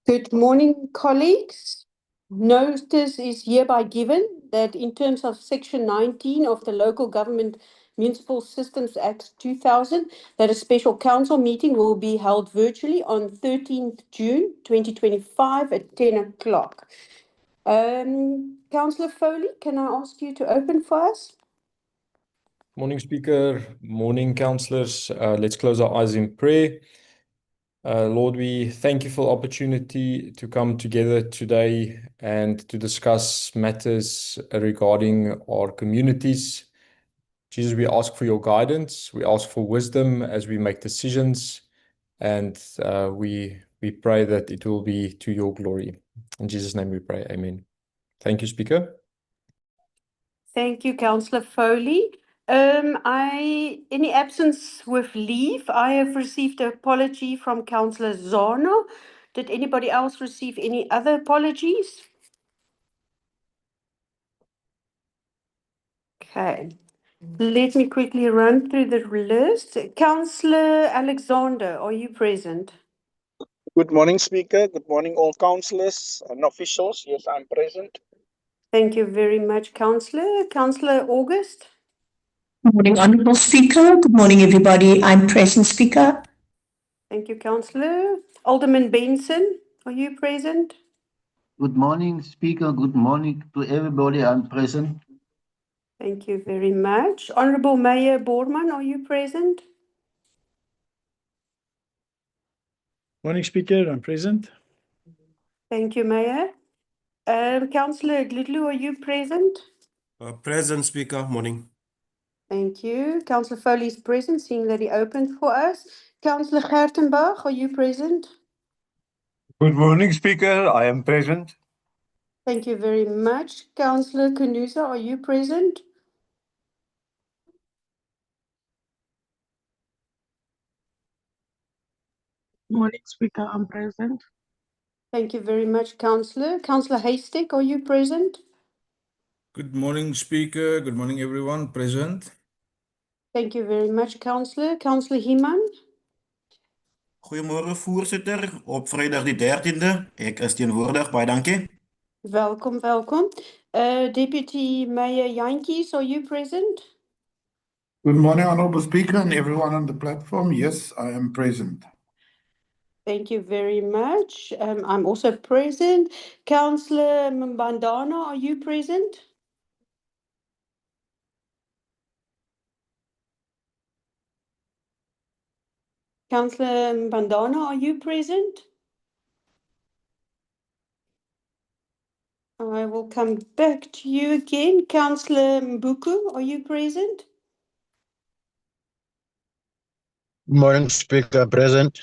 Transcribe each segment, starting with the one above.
Good morning, colleagues. Notice is hereby given that in terms of Section 19 of the Local Government Municipal Systems Act 2000, that a special council meeting will be held virtually on 13th June 2025 at 10 o'clock. Councillor Foley, can I ask you to open for us? Morning, Speaker. Morning, councillors. Let's close our eyes in prayer. Lord, we thank you for the opportunity to come together today and to discuss matters regarding our communities. Jesus, we ask for your guidance. We ask for wisdom as we make decisions, and we pray that it will be to your glory. In Jesus' name we pray. Amen. Thank you, Speaker. Thank you, Councillor Foley. In the absence with leave, I have received an apology from Councillor Zano. Did anybody else receive any other apologies? Okay. Let me quickly run through the list. Councillor Alexander, are you present? Good morning, Speaker. Good morning, all councillors and officials. Yes, I'm present. Thank you very much, Councillor. Councillor August? Good morning, Honourable Speaker. Good morning, everybody. I'm present, Speaker. Thank you, Councillor. Alderman Benson, are you present? Good morning, Speaker. Good morning to everybody. I'm present. Thank you very much. Honourable Mayor Borman, are you present? Morning, Speaker. I'm present. Thank you, Mayor. Councillor Glidlu, are you present? Present, Speaker. Morning. Thank you. Councillor Foley is present, seeing that he opened for us. Councillor Gertenbach, are you present? Good morning, Speaker. I am present. Thank you very much. Councillor Kanuza, are you present? Morning, Speaker. I'm present. Thank you very much, Councillor. Councillor Haystack, are you present? Good morning, Speaker. Good morning, everyone present. Thank you very much, Councillor. Councillor Heeman? Goedemorgen, voorzitter. Op vrijdag de 13e. Ik is teenwoordig. Baie dankie. Welkom, welkom. Deputy Mayor Jantjies, are you present? Good morning, Honourable Speaker and everyone on the platform. Yes, I am present. Thank you very much. I'm also present. Councillor Mbandana, are you present? Councillor Mbandana, are you present? I will come back to you again. Councillor Mbuku, are you present? Good morning, Speaker. Present.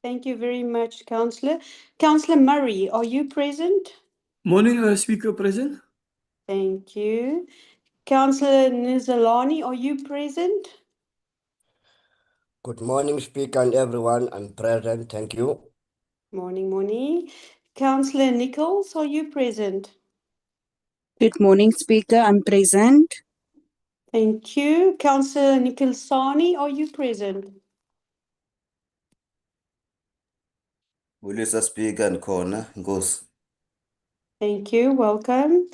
Thank you very much, Councillor. Councillor Murray, are you present? Morning, Speaker. Present. Thank you. Councillor Nizalani, are you present? Good morning, Speaker and everyone. I'm present. Thank you. Morning, morning. Councillor Nichols, are you present? Good morning, Speaker. I'm present. Thank you. Councillor Nikolsani, are you present? Wilisa Speaker and Corner goes. Thank you. Welcome.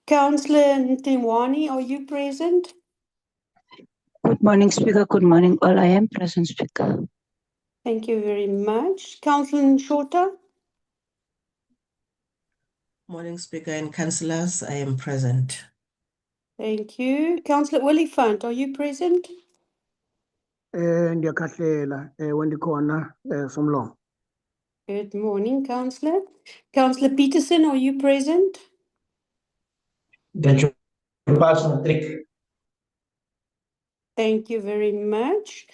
Councillor Ntimwani, are you present? Good morning, Speaker. Good morning, all. I am present, Speaker. Thank you very much. Councillor Nshota? Morning, Speaker and Councillors. I am present. Thank you. Councillor Oliphant, are you present? Ndiyakahlela wendikhona somlong. Good morning, Councillor. Councillor Peterson, are you present? Thank you very much.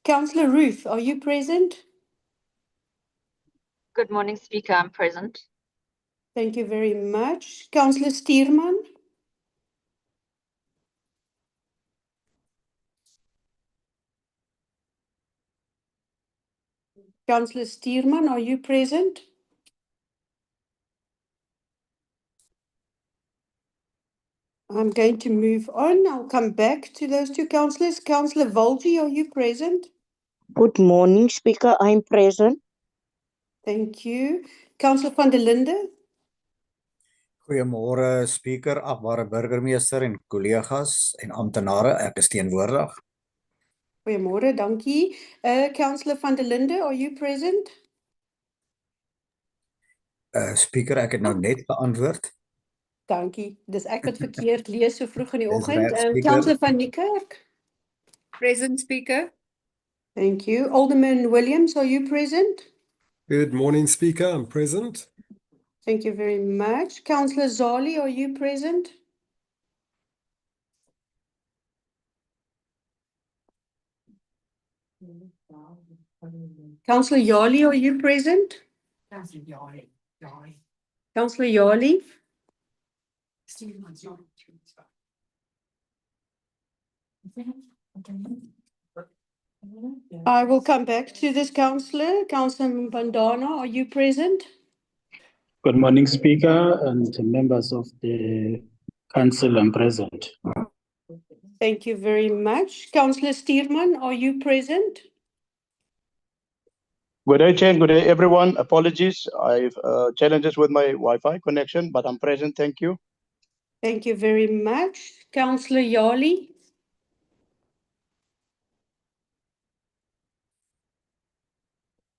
Councillor Ruth, are you present? Good morning, Speaker. I'm present. Thank you very much. Councillor Stierman? Councillor Stierman, are you present? I'm going to move on. I'll come back to those two councillors. Councillor Volji, are you present? Good morning, Speaker. I'm present. Thank you. Councillor van der Linde. Goeiemôre speaker, agbare burgemeester en kollegas en amptenare, ek is teenwoordig. Goeiemôre, dankie. Councillor van der Linde, are you present? Speaker, ek het nou net geantwoord. Dankie. Dis ek wat verkeerd lees so vroeg in die Dis oggend. reg, Speaker. Councillor van Niekerk. Present, Speaker. Thank you. Alderman Williams, are you present? Good morning, Speaker. I'm present. Thank you very much. Councillor Zali, are you present? Councillor Yali, are you present? Councillor Yali. I will come back to this councillor. Councillor Mbandana, are you present? Good morning, Speaker and members of the Council. I'm present. Thank you very much. Councillor Steerman, are you present? Good day, Chair. Good day, everyone. Apologies. I've challenges with my Wi-Fi connection, but I'm present. Thank you. Thank you very much. Councillor Yali.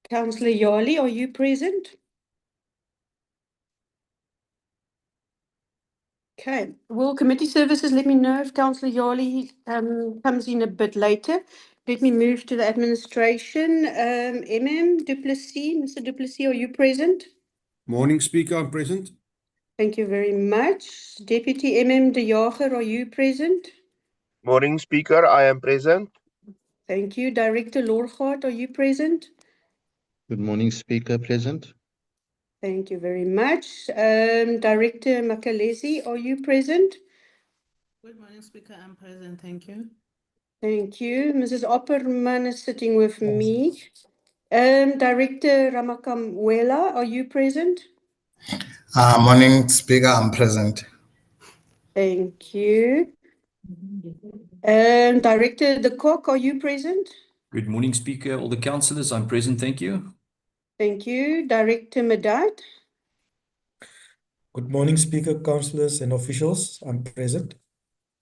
Councillor Yali, are you present? Okay. Will committee services let me know if Councillor Yali comes in a bit later? Let me move to the administration. Du Plessis, Mr. Du Plessis, are you present? Morning, Speaker. I'm present. Thank you very much. Deputy De Jager, are you present? Morning, Speaker. I am present. Thank you. Director Lorgaard, are you present? Good morning, Speaker. Present. Thank you very much. Director Makalesi, are you present? Good morning, Speaker. I'm present. Thank you. Thank you. Mrs. Opperman is sitting with me. Director Ramakamwela, are you present? Morning, Speaker. I'm present. Thank you. Director De Kok, are you present? Good morning, Speaker. All the councillors, I'm present. Thank you. Thank you. Director Medad. Good morning, Speaker, councillors and officials. I'm present.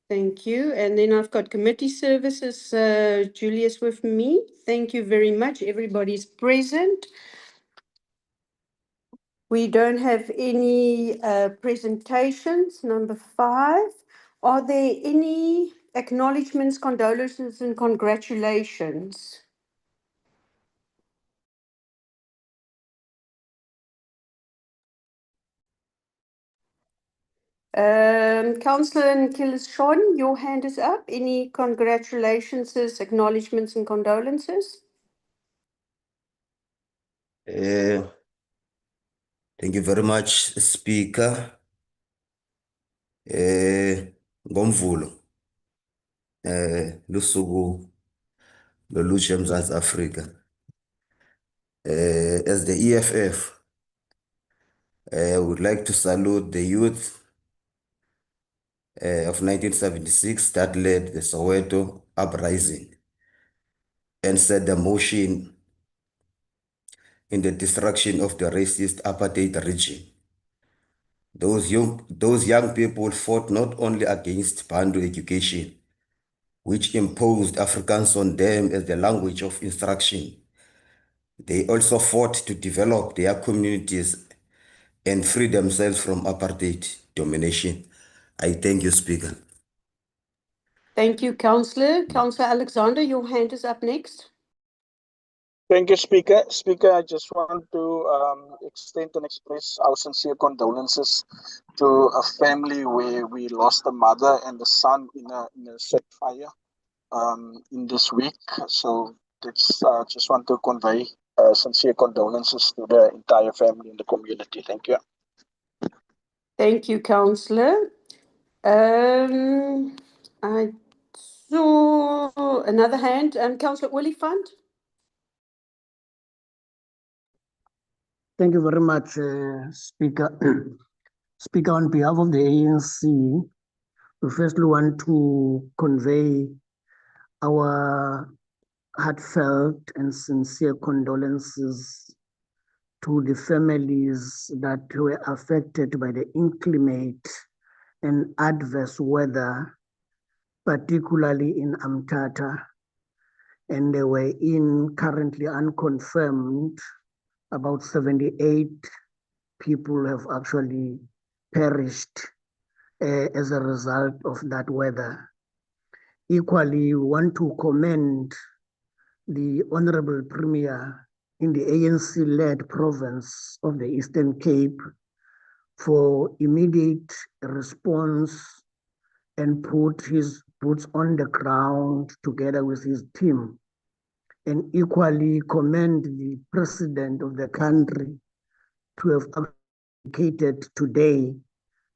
Thank you. And then I've got committee services, Julius with me. Thank you very much. Everybody's present. We don't have any presentations. Number 5. Are there any acknowledgements, condolences, and congratulations? Councillor Nkilishon, your hand is up. Any congratulations, acknowledgements, and condolences? Thank you very much, Speaker. Ngomvulo. Lusuku lolutsha eMzantsi Afrika. As the EFF, I would like to salute the youth of 1976 that led the Soweto uprising and set the motion in the destruction of the racist apartheid regime. Those young people fought not only against Bantu education, which imposed Afrikaans on them as the language of instruction. They also fought to develop their communities and free themselves from apartheid domination. I thank you, Speaker. Thank you, Councillor. Councillor Alexander, your hand is up next. Thank you, Speaker. Speaker, I just want to extend and express our sincere condolences to a family where we lost a mother and a son in a set fire in this week. So it's just want to convey sincere condolences to the entire family and the community. Thank you. Thank you, Councillor. I saw another hand. Councillor Oliphant. Thank you very much, Speaker. Speaker, on behalf of the ANC, we firstly want to convey our heartfelt and sincere condolences to the families that were affected by the inclement and adverse weather, particularly in Amtata. And they were currently unconfirmed. About 78 people have actually perished as a result of that weather. Equally, we want to commend the Honorable Premier in the ANC-led province of the Eastern Cape for immediate response and put his boots on the ground together with his team, and equally commend the President of the country to have advocated today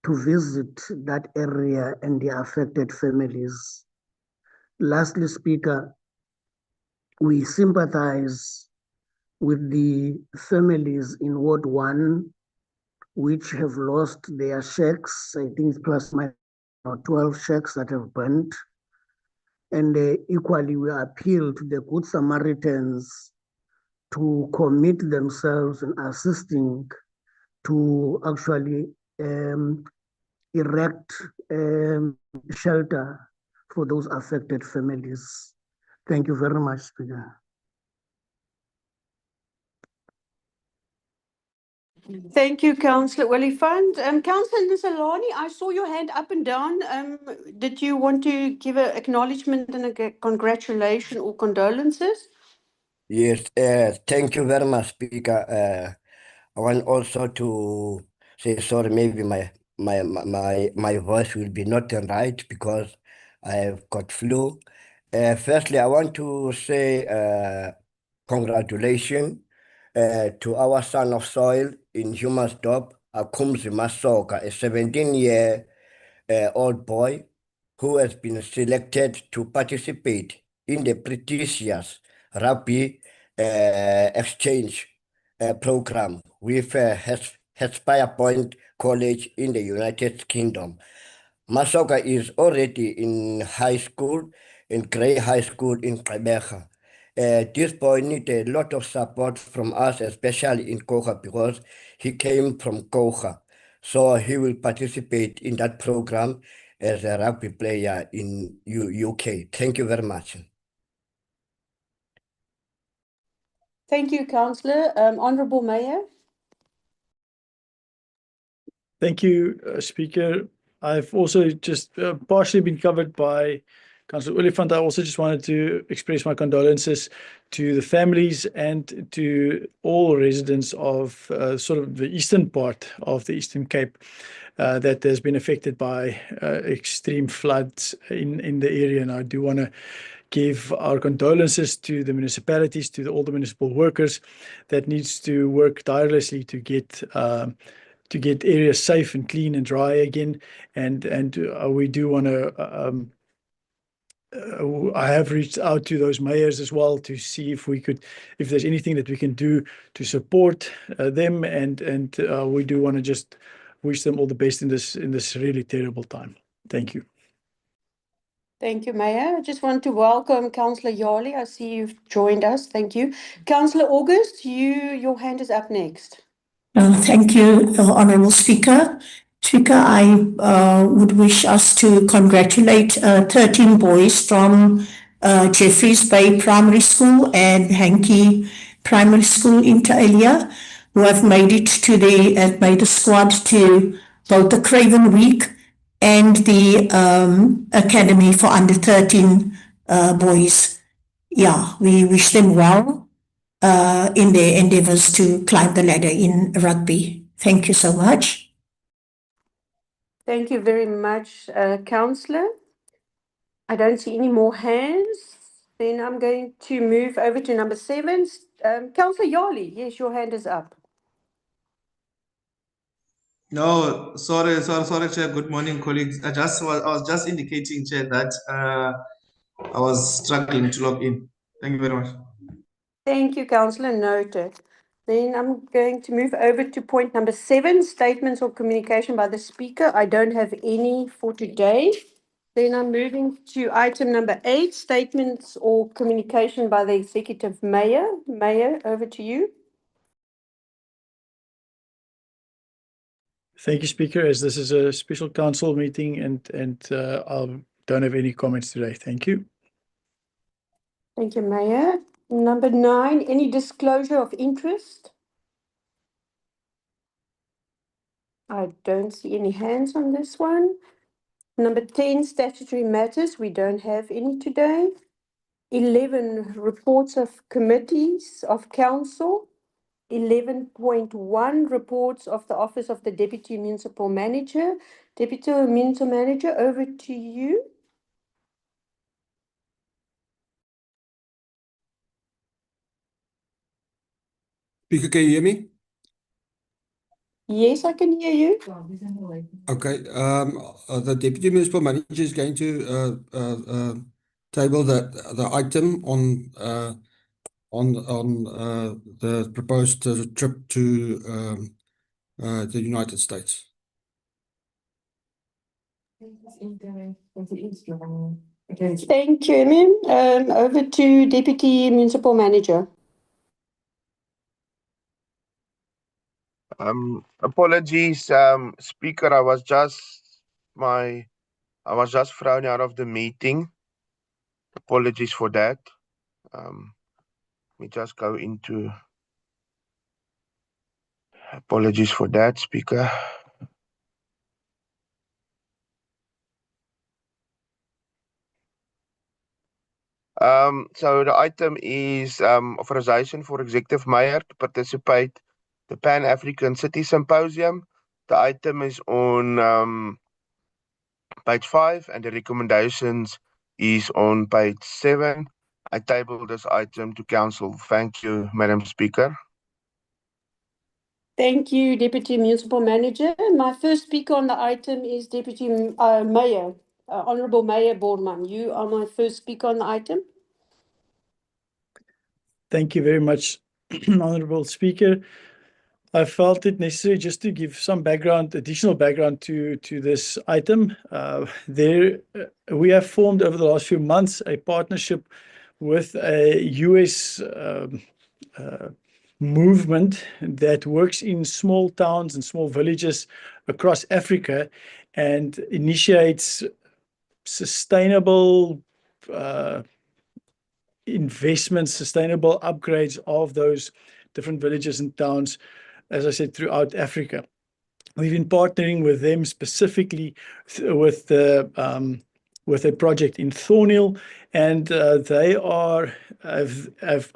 to visit that area and the affected families. Lastly, Speaker, we sympathize with the families in Ward 1 which have lost their shacks. I think it's plus minus 12 shacks that have burnt. And equally, we appeal to the Good Samaritans to commit themselves in assisting to actually erect shelter for those affected families. Thank you very much, Speaker. Thank you, Councillor Oliphant. Councillor Nisalani, I saw your hand up and down. Did you want to give an acknowledgement and a congratulation or condolences? Yes, thank you very much, Speaker. I want also to say sorry, maybe my voice will be not right because I've got flu. Firstly, I want to say congratulations to our son of soil in Humansdorp, Akumzi Masoka, a 17-year-old boy who has been selected to participate in the prestigious rugby exchange program with Hespire Point College in the United Kingdom. Masoka is already in high school, in Grey High School in Gqeberha. This boy needs a lot of support from us, especially in Kocha, because he came from Kocha. So he will participate in that program as a rugby player in UK. Thank you very much. Thank you, Councillor. Honourable Mayor. Thank you, Speaker. I've also just partially been covered by Councillor Oliphant. I also just wanted to express my condolences to the families and to all residents of sort of the eastern part of the Eastern Cape that has been affected by extreme floods in the area. And I do want to give our condolences to the municipalities, to all the municipal workers that needs to work tirelessly to get areas safe and clean and dry again. And we do want to I have reached out to those mayors as well to see if there's anything that we can do to support them, and we do want to just wish them all the best in this really terrible time. Thank you. Thank you, Mayor. I just want to welcome Councillor Yali. I see you've joined us. Thank you. Councillor August, your hand is up next. Thank you, Honourable Speaker. Speaker, I would wish us to congratulate 13 boys from Jeffreys Bay Primary School and Hankey Primary School in Taelia who have made the squad to both the Craven Week and the Academy for Under 13 boys. Yeah, we wish them well in their endeavours to climb the ladder in rugby. Thank you so much. Thank you very much, Councillor. I don't see any more hands. Then I'm going to move over to number 7. Councillor Yali, yes, your hand is up. No, sorry, Chair. Good morning, colleagues. I was just indicating, Chair, that I was struggling to log in. Thank you very much. Thank you, Councillor. Noted. Then I'm going to move over to point number 7, statements or communication by the Speaker. I don't have any for today. Then I'm moving to item number 8, statements or communication by the Executive Mayor. Mayor, over to you. Thank you, Speaker. As this is a special council meeting and I don't have any comments today. Thank you. Thank you, Mayor. Number 9, any disclosure of interest? I don't see any hands on this one. Number 10, statutory matters. We don't have any today. 11, reports of committees of council. 11.1, reports of the Office of the Deputy Municipal Manager. Deputy Municipal Manager, over to you. Speaker, can you hear me? Yes, I can hear you. Okay. The Deputy Municipal Manager is going to table the item on the proposed trip to the United States. Thank you, Emin. Over to Deputy Municipal Manager. Apologies, Speaker. I was just thrown out of the meeting. Apologies for that. Let me just go into. Apologies for that, Speaker. So the item is authorization for Executive Mayor to participate the Pan-African City Symposium. The item is on page 5 and the recommendations is on page 7. I table this item to Council. Thank you, Madam Speaker. Thank you, Deputy Municipal Manager. My first speaker on the item is Deputy Mayor, Honourable Mayor Boorman. You are my first speaker on the item. Thank you very much, Honourable Speaker. I felt it necessary just to give some background, additional background to this item. We have formed over the last few months a partnership with a US movement that works in small towns and small villages across Africa and initiates sustainable investments, sustainable upgrades of those different villages and towns, as I said, throughout Africa. We've been partnering with them specifically with a project in Thornhill, and they have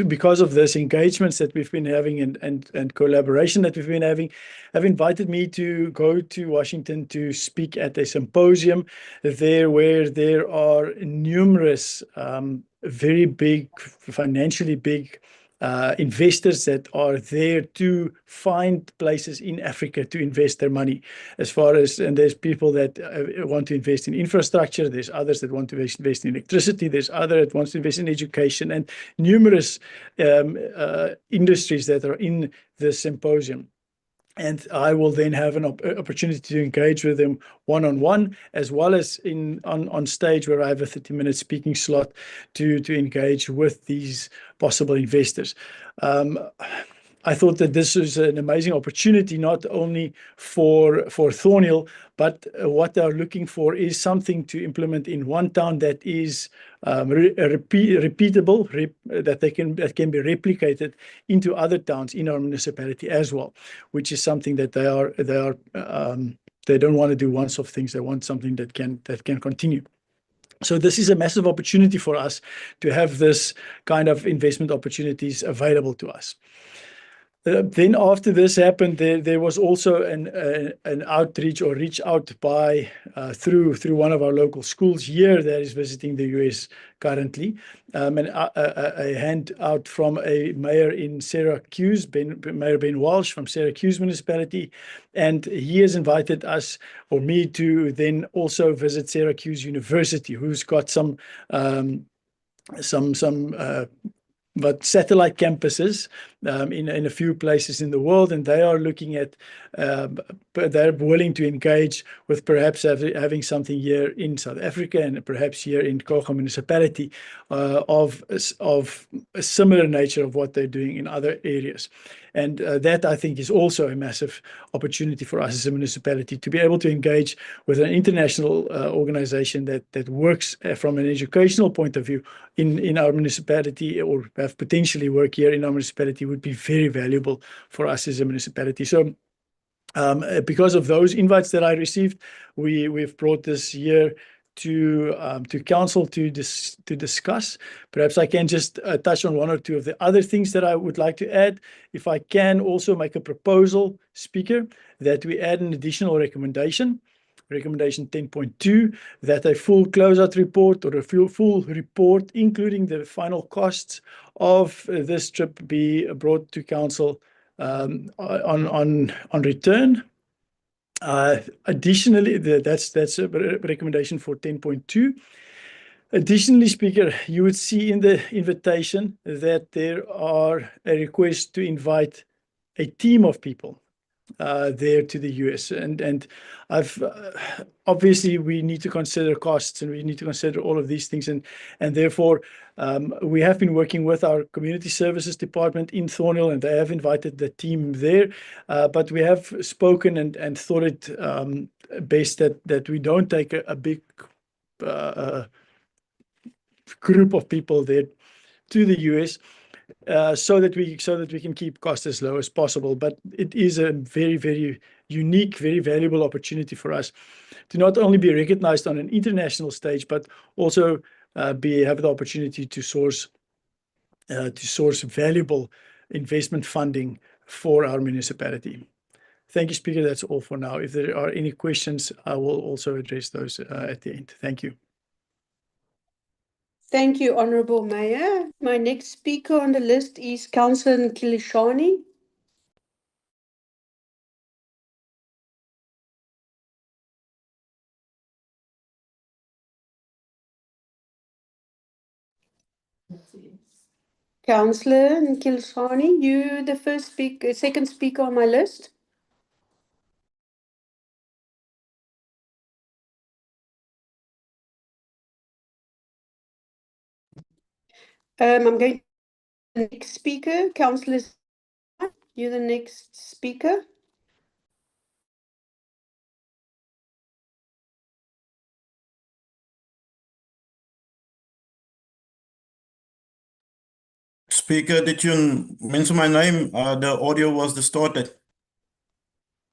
because of this engagements that we've been having and collaboration that we've been having, have invited me to go to Washington to speak at a symposium there where there are numerous very big, financially big investors that are there to find places in Africa to invest their money. And there's people that want to invest in infrastructure, there's others that want to invest in electricity, there's others that want to invest in education, and numerous industries that are in this symposium. And I will then have an opportunity to engage with them one-on-one, as well as on stage where I have a 30-minute speaking slot to engage with these possible investors. I thought that this is an amazing opportunity, not only for Thornhill, but what they're looking for is something to implement in one town that is repeatable, that can be replicated into other towns in our municipality as well, which is something that they don't want to do once-off things. They want something that can continue. So this is a massive opportunity for us to have this kind of investment opportunities available to us. Then after this happened, there was also an outreach or reach out by through one of our local schools here that is visiting the US currently, and a handout from a mayor in Syracuse, Mayor Ben Walsh from Syracuse municipality, and he has invited us or me to then also visit Syracuse University, who's got some satellite campuses in a few places in the world, and they are looking at, they're willing to engage with perhaps having something here in South Africa and perhaps here in Kouga municipality of a similar nature of what they're doing in other areas. And that, I think, is also a massive opportunity for us as a municipality to be able to engage with an international organization that works from an educational point of view in our municipality, or have potentially work here in our municipality, would be very valuable for us as a municipality. So because of those invites that I received, we've brought this here to council to discuss. Perhaps I can just touch on one or two of the other things that I would like to add. If I can also make a proposal, Speaker, that we add an additional recommendation, recommendation 10.2, that a full closeout report or a full report, including the final costs of this trip, be brought to council on return. Additionally, that's a recommendation for 10.2. Additionally, Speaker, you would see in the invitation that there are a request to invite a team of people there to the US, and I've obviously we need to consider costs, and we need to consider all of these things, and therefore we have been working with our community services department in Thornhill, and they have invited the team there, but we have spoken and thought it best that we don't take a big group of people there to the US. So that we can keep costs as low as possible. But it is a very, very unique, very valuable opportunity for us to not only be recognized on an international stage, but also have the opportunity to source valuable investment funding for our municipality. Thank you, Speaker. That's all for now. If there are any questions, I will also address those at the end. Thank you. Thank you, Honourable Mayor. My next speaker on the list is Councillor Nkilishani. Councillor Nkilishani, you the second speaker on my list. I'm going to the next speaker, Councillor. You're the next speaker. Speaker, did you mention my name? The audio was distorted.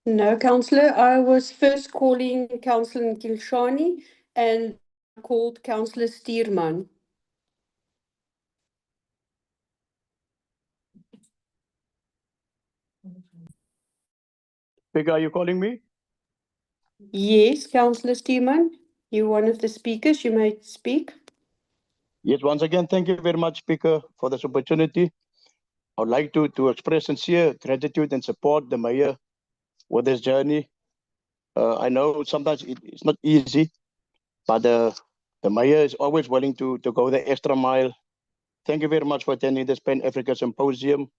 No, Councillor. I was first calling Councillor Nkilishani and called Councillor Stuurman. Speaker, are you calling me? Yes, Councillor Stuurman. You're one of the speakers. You may speak. Yes, once again, thank you very much, Speaker, for this opportunity. I would like to express sincere gratitude and support the Mayor with this journey. I know sometimes it's not easy, but the Mayor is always willing to go the extra mile. Thank you very much for attending this Pan-Africa Symposium.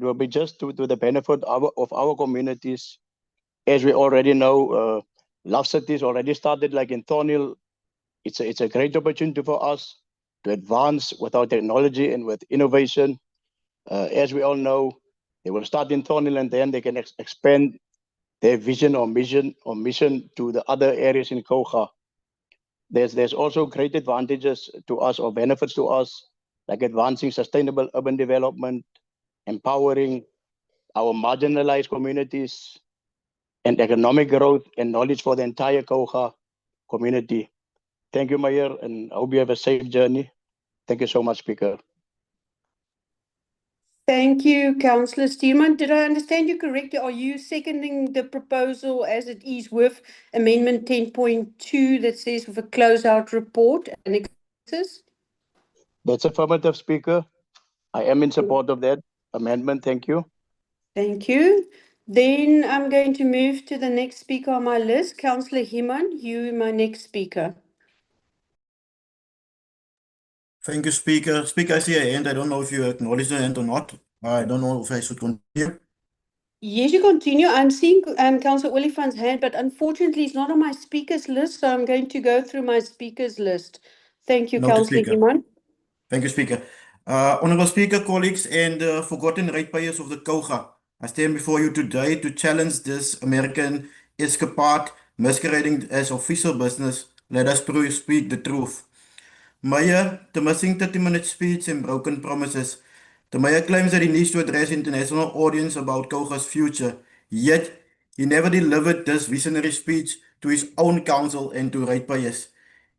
It will be just to the benefit of our communities. As we already know, Love Cities already started, like in Thornhill. It's a great opportunity for us to advance with our technology and with innovation. As we all know, they will start in Thornhill and then they can expand their vision or mission to the other areas in Kouga. There's also great advantages to us or benefits to us, like advancing sustainable urban development, empowering our marginalized communities, and economic growth and knowledge for the entire Kouga community. Thank you, Mayor, and I hope you have a safe journey. Thank you so much, Speaker. Thank you, Councillor Stuurman. Did I understand you correctly? Are you seconding the proposal as it is with Amendment 10.2 that says with a closeout report and expenses? That's affirmative, Speaker. I am in support of that amendment. Thank you. Thank you. Then I'm going to move to the next speaker on my list, Councillor Heeman. You, my next speaker. Thank you, Speaker. Speaker, I see a hand. I don't know if you acknowledge the hand or not. I don't know if I should continue. Yes, you continue. I'm seeing Councillor Olifant's hand, but unfortunately it's not on my speakers list, so I'm going to go through my speakers list. Thank you, Noted, Councillor Speaker. Heeman. Thank you, Speaker. Honourable Speaker, colleagues, and forgotten ratepayers of the Kouga. I stand before you today to challenge this American escapade masquerading as official business. Let us speak the truth. Meyer, the missing 30-minute speech and broken promises. The Meyer claims that he needs to address international audience about Koga's future, yet he never delivered this visionary speech to his own council and to ratepayers.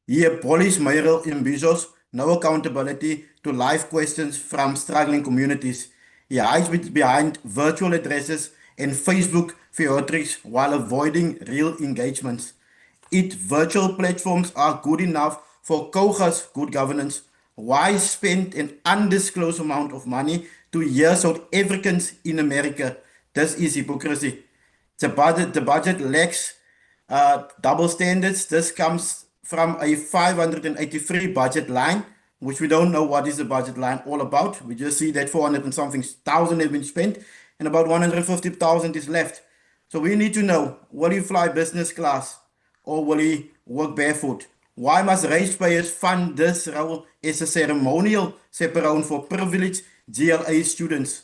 He abolished mayoral ambitions, no accountability to live questions from struggling communities. He hides behind virtual addresses and Facebook theatrics while avoiding real engagements. If virtual platforms are good enough for Koga's good governance, why spend an undisclosed amount of money to hear South Africans in America? This is hypocrisy. The budget lacks double standards. This comes from a 583 budget line, which we don't know what is the budget line all about. We just see that 400 and something thousand has been spent and about 150,000 is left. So we need to know, will he fly business class or will he work barefoot? Why must ratepayers fund this role as a ceremonial chaperone for privileged GLA students?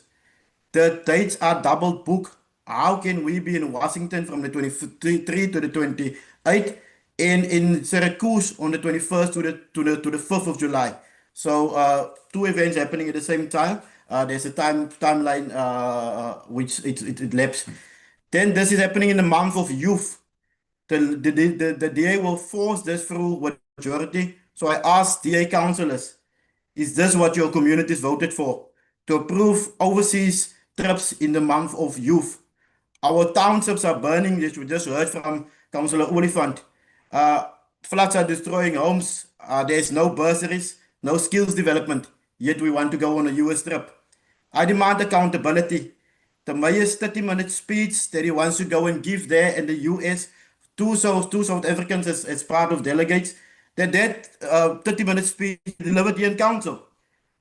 The dates are double booked. How can we be in Washington from the 23 to the 28th and in Syracuse on the 21st to the 5th of July? So two events happening at the same time. There's a timeline which it lapsed. Then this is happening in the month of youth. The DA will force this through with majority. So I ask DA councillors, is this what your communities voted for? To approve overseas trips in the month of youth. Our townships are burning, as we just heard from Councillor Oliphant. Floods are destroying homes. There's no bursaries, no skills development, yet we want to go on a US trip. I demand accountability. The mayor's 30-minute speech that he wants to go and give there in the US to South Africans as part of delegates, that 30-minute speech delivered here in council.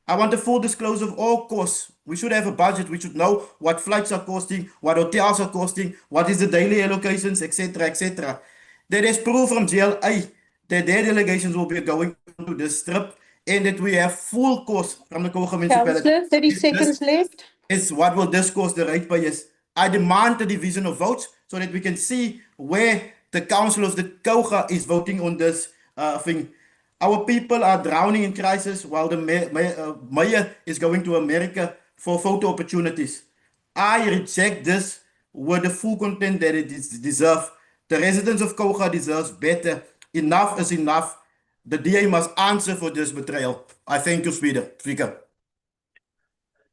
I want a full disclosure of all costs. We should have a budget. We should know what flights are costing, what hotels are costing, what is the daily allocations, etc., etc. There is proof from GLA that their delegations will be going to this trip and that we have full costs from the Koga municipality. Councillor, 30 seconds left. Is what will this cost the ratepayers? I demand the division of votes so that we can see where the council of the Koga is voting on this thing. Our people are drowning in crisis while the mayor is going to America for photo opportunities. I reject this with the full content that it deserves. The residents of Koga deserves better. Enough is enough. The DA must answer for this betrayal. I thank you, Speaker.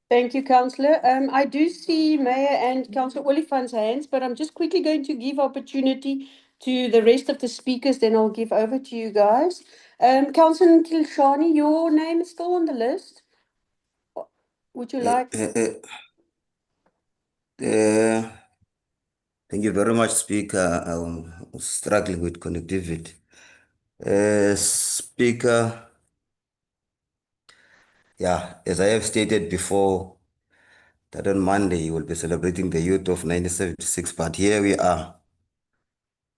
Thank you, Councillor. I do see Mayor and Councillor Oliphant's hands, but I'm just quickly going to give opportunity to the rest of the speakers, then I'll give over to you guys. Councillor Kilshani, your name is still on the list. Would you like? Thank you very much, Speaker. I'm struggling with connectivity. Speaker, yeah, as I have stated before, that on Monday you will be celebrating the youth of 1976, but here we are,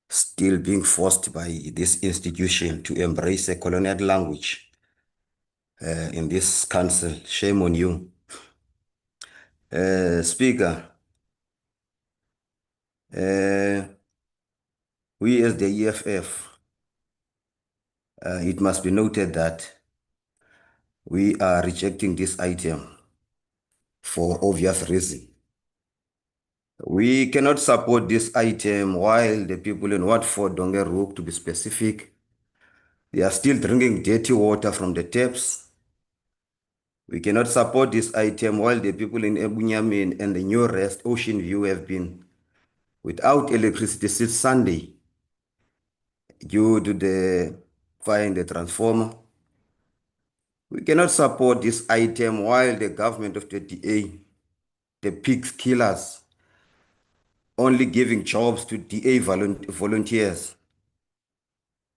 still being forced by this institution to embrace a colonial language in this council. Shame on you. Speaker, we as the EFF, it must be noted that we are rejecting this item for obvious reason. We cannot support this item while the people in Watford, Dongerhoek, to be specific, they are still drinking dirty water from the taps. We cannot support this item while the people in Ebunyamin and the New Rest, Ocean View, have been without electricity since Sunday due to the fire in the transformer. We cannot support this item while the government of the DA, the pig killers, only giving jobs to DA volunteers.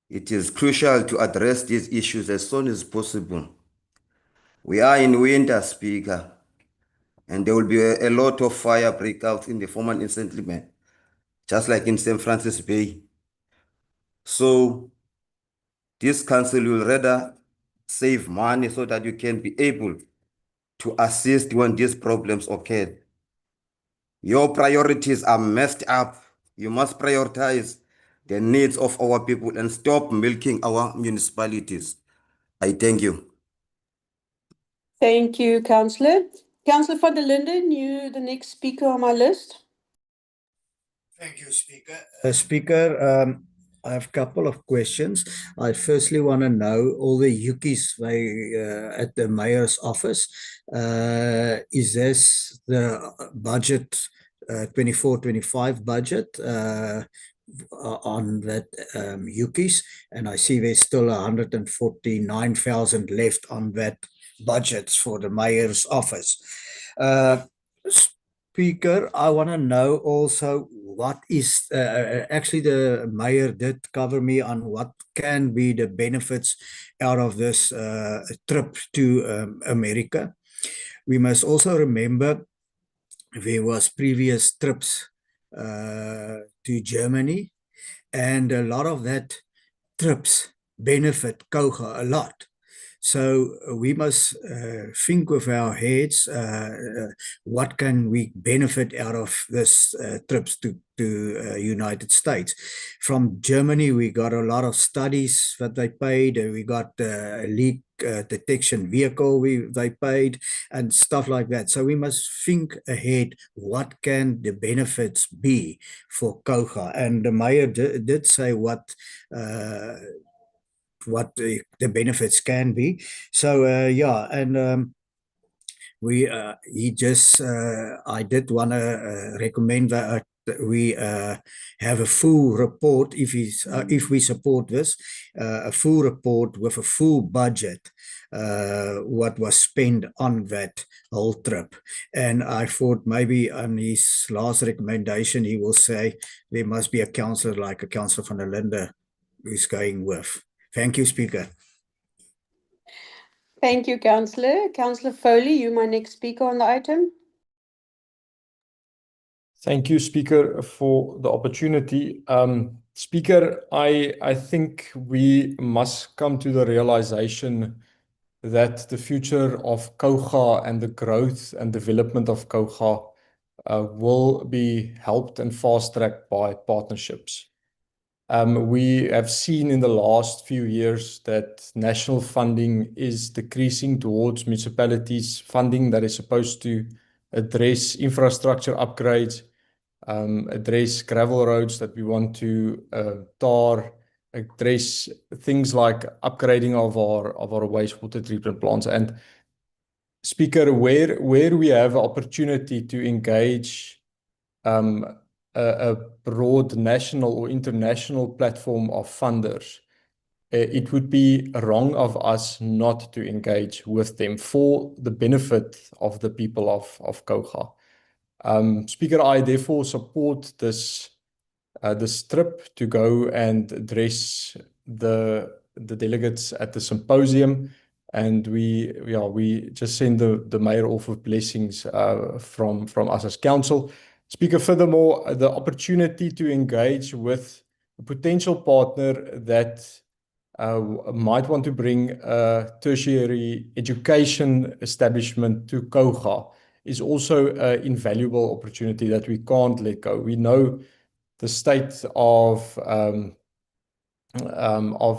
It is crucial to address these issues as soon as possible. We are in winter, Speaker, and there will be a lot of fire breakouts in the former settlement, just like in St. Francis Bay. So this council will rather save money so that you can be able to assist when these problems occur. Your priorities are messed up. You must prioritize the needs of our people and stop milking our municipalities. I thank you. Thank you, Councillor. Councillor van der Linden, you the next speaker on my list. Thank you, Speaker. Speaker, I have a couple of questions. I firstly want to know all the UKIs at the mayor's office. Is this the budget 24-25 budget on that UKIs? And I see there's still 149,000 left on that budget for the mayor's office. Speaker, I want to know also what is actually the mayor did cover me on what can be the benefits out of this trip to America. We must also remember there was previous trips to Germany, and a lot of that trips benefit Coega a lot. So we must think with our heads, what can we benefit out of this trips to United States. From Germany, we got a lot of studies that they paid, and we got a leak detection vehicle they paid, and stuff like that. So we must think ahead, what can the benefits be for Coega? And the mayor did say what the benefits can be. So yeah, and I did want to recommend that we have a full report if we support this, a full report with a full budget, what was spent on that whole trip. And I thought maybe on his last recommendation he will say there must be a councillor like a Councillor van der Linden who's going with. Thank you, Speaker. Thank you, Councillor. Councillor Foley, you my next speaker on the item. Thank you, Speaker, for the opportunity. Speaker, I think we must come to the realization that the future of Coega and the growth and development of Coega will be helped and fast-tracked by partnerships. We have seen in the last few years that national funding is decreasing towards municipalities, funding that is supposed to address infrastructure upgrades, address gravel roads that we want to tar, address things like upgrading of our wastewater treatment plants. And Speaker, where we have an opportunity to engage a broad national or international platform of funders, it would be wrong of us not to engage with them for the benefit of the people of Coega. Speaker, I therefore support this trip to go and address the delegates at the symposium, and we just send the mayor off with blessings from us as council. Speaker, furthermore, the opportunity to engage with a potential partner that might want to bring a tertiary education establishment to Coega is also an invaluable opportunity that we can't let go. We know the state of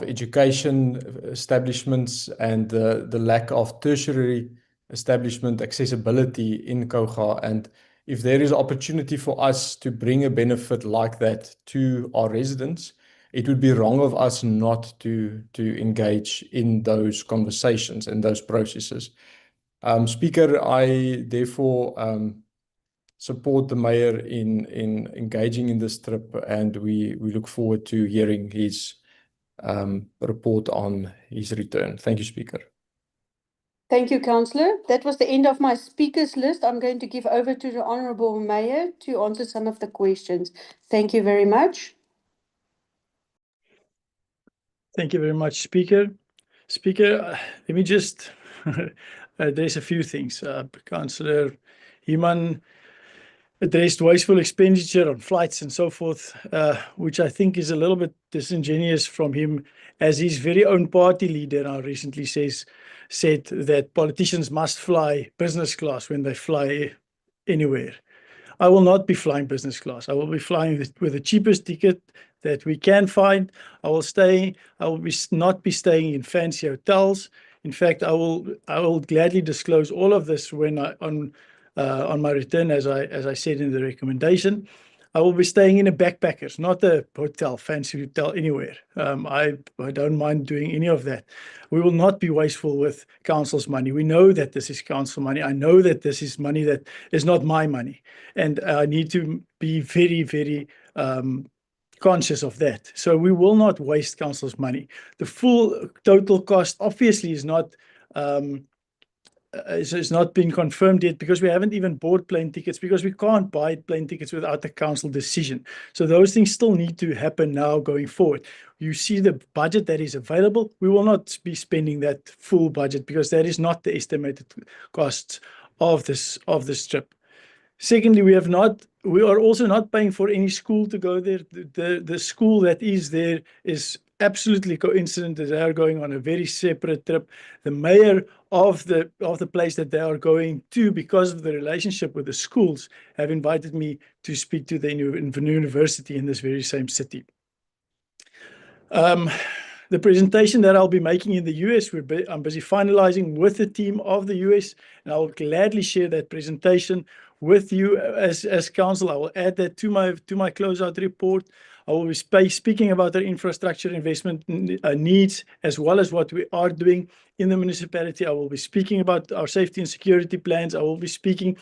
education establishments and the lack of tertiary establishment accessibility in Coega, and if there is opportunity for us to bring a benefit like that to our residents, it would be wrong of us not to engage in those conversations and those processes. Speaker, I therefore support the mayor in engaging in this trip, and we look forward to hearing his report on his return. Thank you, Speaker. Thank you, Councillor. That was the end of my speakers list. I'm going to give over to the Honourable Mayor to answer some of the questions. Thank you very much. Thank you very much, Speaker. Speaker, let me just address a few things. Councillor Human addressed wasteful expenditure on flights and so forth, which I think is a little bit disingenuous from him, as his very own party leader now recently said that politicians must fly business class when they fly anywhere. I will not be flying business class. I will be flying with the cheapest ticket that we can find. I will not be staying in fancy hotels. In fact, I will gladly disclose all of this when on my return, as I said in the recommendation. I will be staying in a backpackers, not a hotel, fancy hotel anywhere. I don't mind doing any of that. We will not be wasteful with council's money. We know that this is council money. I know that this is money that is not my money. And I need to be very, very conscious of that. So we will not waste council's money. The full total cost obviously is not it's not been confirmed yet, because we haven't even bought plane tickets, because we can't buy plane tickets without a council decision. So those things still need to happen now going forward. You see the budget that is available. We will not be spending that full budget, because that is not the estimated costs of this trip. Secondly, we are also not paying for any school to go there. The school that is there is absolutely coincident that they are going on a very separate trip. The mayor of the place that they are going to, because of the relationship with the schools, have invited me to speak to the university in this very same city. The presentation that I'll be making in the US, I'm busy finalizing with the team of the US, and I will gladly share that presentation with you as council. I will add that to my closeout report. I will be speaking about our infrastructure investment needs, as well as what we are doing in the municipality. I will be speaking about our safety and security plans. I will be speaking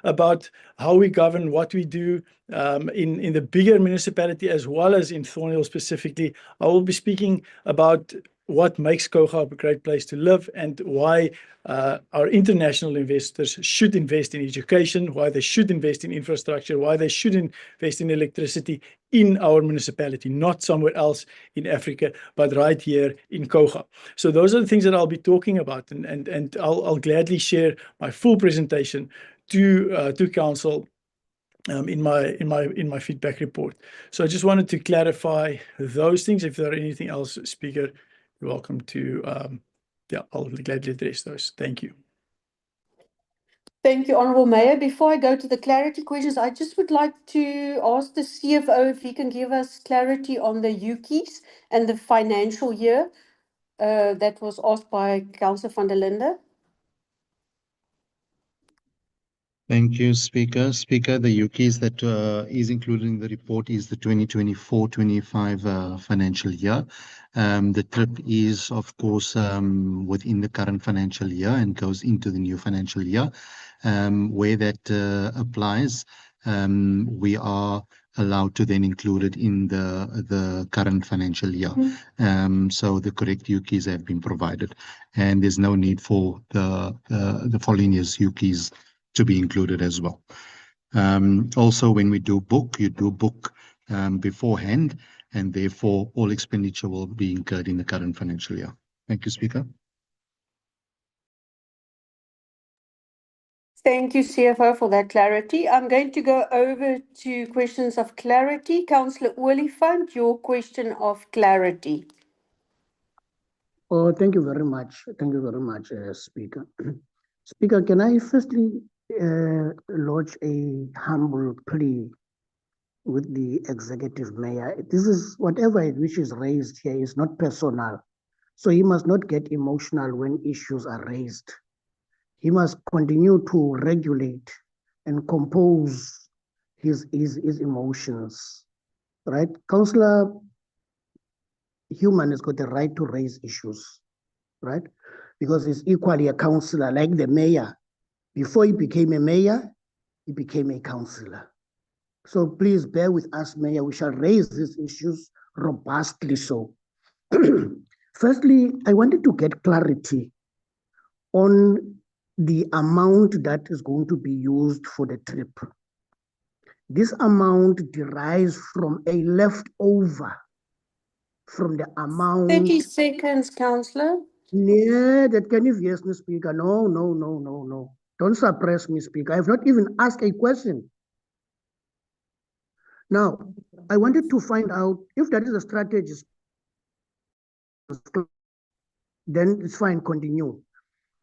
about how we govern, what we do in the bigger municipality, as well as in Thornhill specifically. I will be speaking about what makes Coega a great place to live, and why our international investors should invest in education, why they should invest in infrastructure, why they should invest in electricity in our municipality, not somewhere else in Africa, but right here in Coega. So those are the things that I'll be talking about, and I'll gladly share my full presentation to council in my feedback report. So I just wanted to clarify those things. If there are anything else, Speaker, you're welcome to, I'll gladly address those. Thank you. Thank you, Honourable Mayor. Before I go to the clarity questions, I just would like to ask the CFO if he can give us clarity on the UKIs and the financial year that was asked by Councillor van der Linde. Thank you, Speaker. Speaker, the UKIs that is included in the report is the 2024-25 financial year. The trip is, of course, within the current financial year and goes into the new financial year. Where that applies, we are allowed to then include it in the current financial year. So the correct UKIs have been provided, and there's no need for the following year's UKIs to be included as well. Also, when we do book, you do book beforehand, and therefore all expenditure will be incurred in the current financial year. Thank you, Speaker. Thank you, CFO, for that clarity. I'm going to go over to questions of clarity. Councillor Oliphant, your question of clarity. Oh, thank you very much. Thank you very much, Speaker. Speaker, can I firstly lodge a humble plea with the executive mayor? This is whatever which is raised here is not personal. So he must not get emotional when issues are raised. He must continue to regulate and compose his emotions, right? Councillor Human has got the right to raise issues, right? Because he's equally a councillor, like the mayor. Before he became a mayor, he became a councillor. So please bear with us, Mayor. We shall raise these issues robustly so. Firstly, I wanted to get clarity on the amount that is going to be used for the trip. This amount derives from a leftover from the amount. 30 seconds, Councillor. Yeah, that can you yes, Speaker. No. Don't suppress me, Speaker. I have not even asked a question. Now, I wanted to find out if that is a strategy, then it's fine, continue.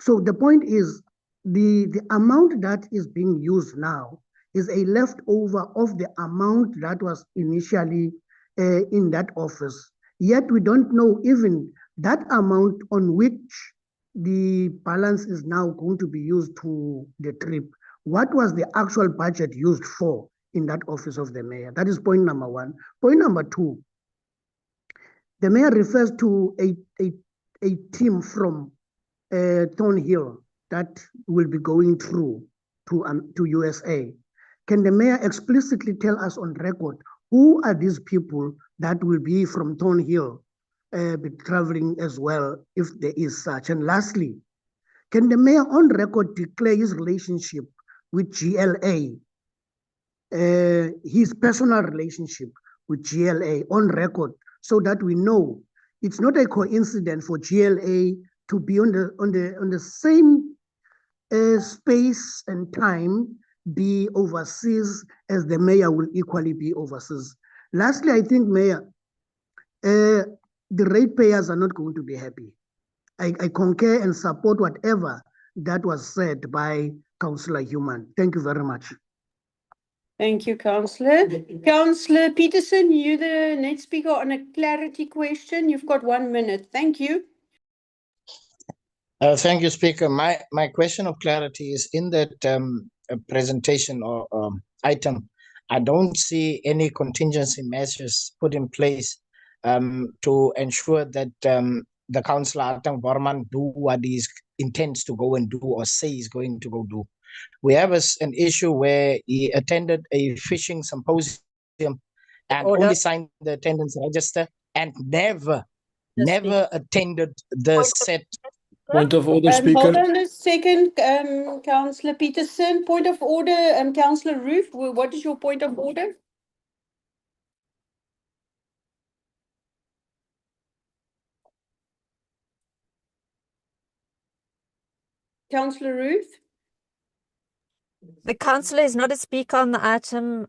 So the point is, the amount that is being used now is a leftover of the amount that was initially in that office. Yet we don't know even that amount on which the balance is now going to be used to the trip. What was the actual budget used for in that office of the mayor? That is point number one. Point number two, the mayor refers to a team from Thornhill that will be going through to USA. Can the mayor explicitly tell us on record who are these people that will be from Thornhill be traveling as well, if there is such? And lastly, can the mayor on record declare his relationship with GLA, his personal relationship with GLA on record, so that we know it's not a coincidence for GLA to be on the same space and time, be overseas, as the mayor will equally be overseas. Lastly, I think, Mayor, the ratepayers are not going to be happy. I concur and support whatever that was said by Councillor Human. Thank you very much. Thank you, Councillor. Councillor Peterson, you're the next speaker on a clarity question. You've got 1 minute. Thank you. Thank you, Speaker. My question of clarity is in that presentation or item, I don't see any contingency measures put in place to ensure that the Councillor Atang Borman do what he intends to go and do or say he's going to go do. We have an issue where he attended a fishing symposium and only signed the attendance register and never attended the set. Point of order, Speaker. Hold on a second, Councillor Peterson. Point of order, Councillor Roof, what is your point of order? Councillor Roof? The councillor is not a speaker on the item.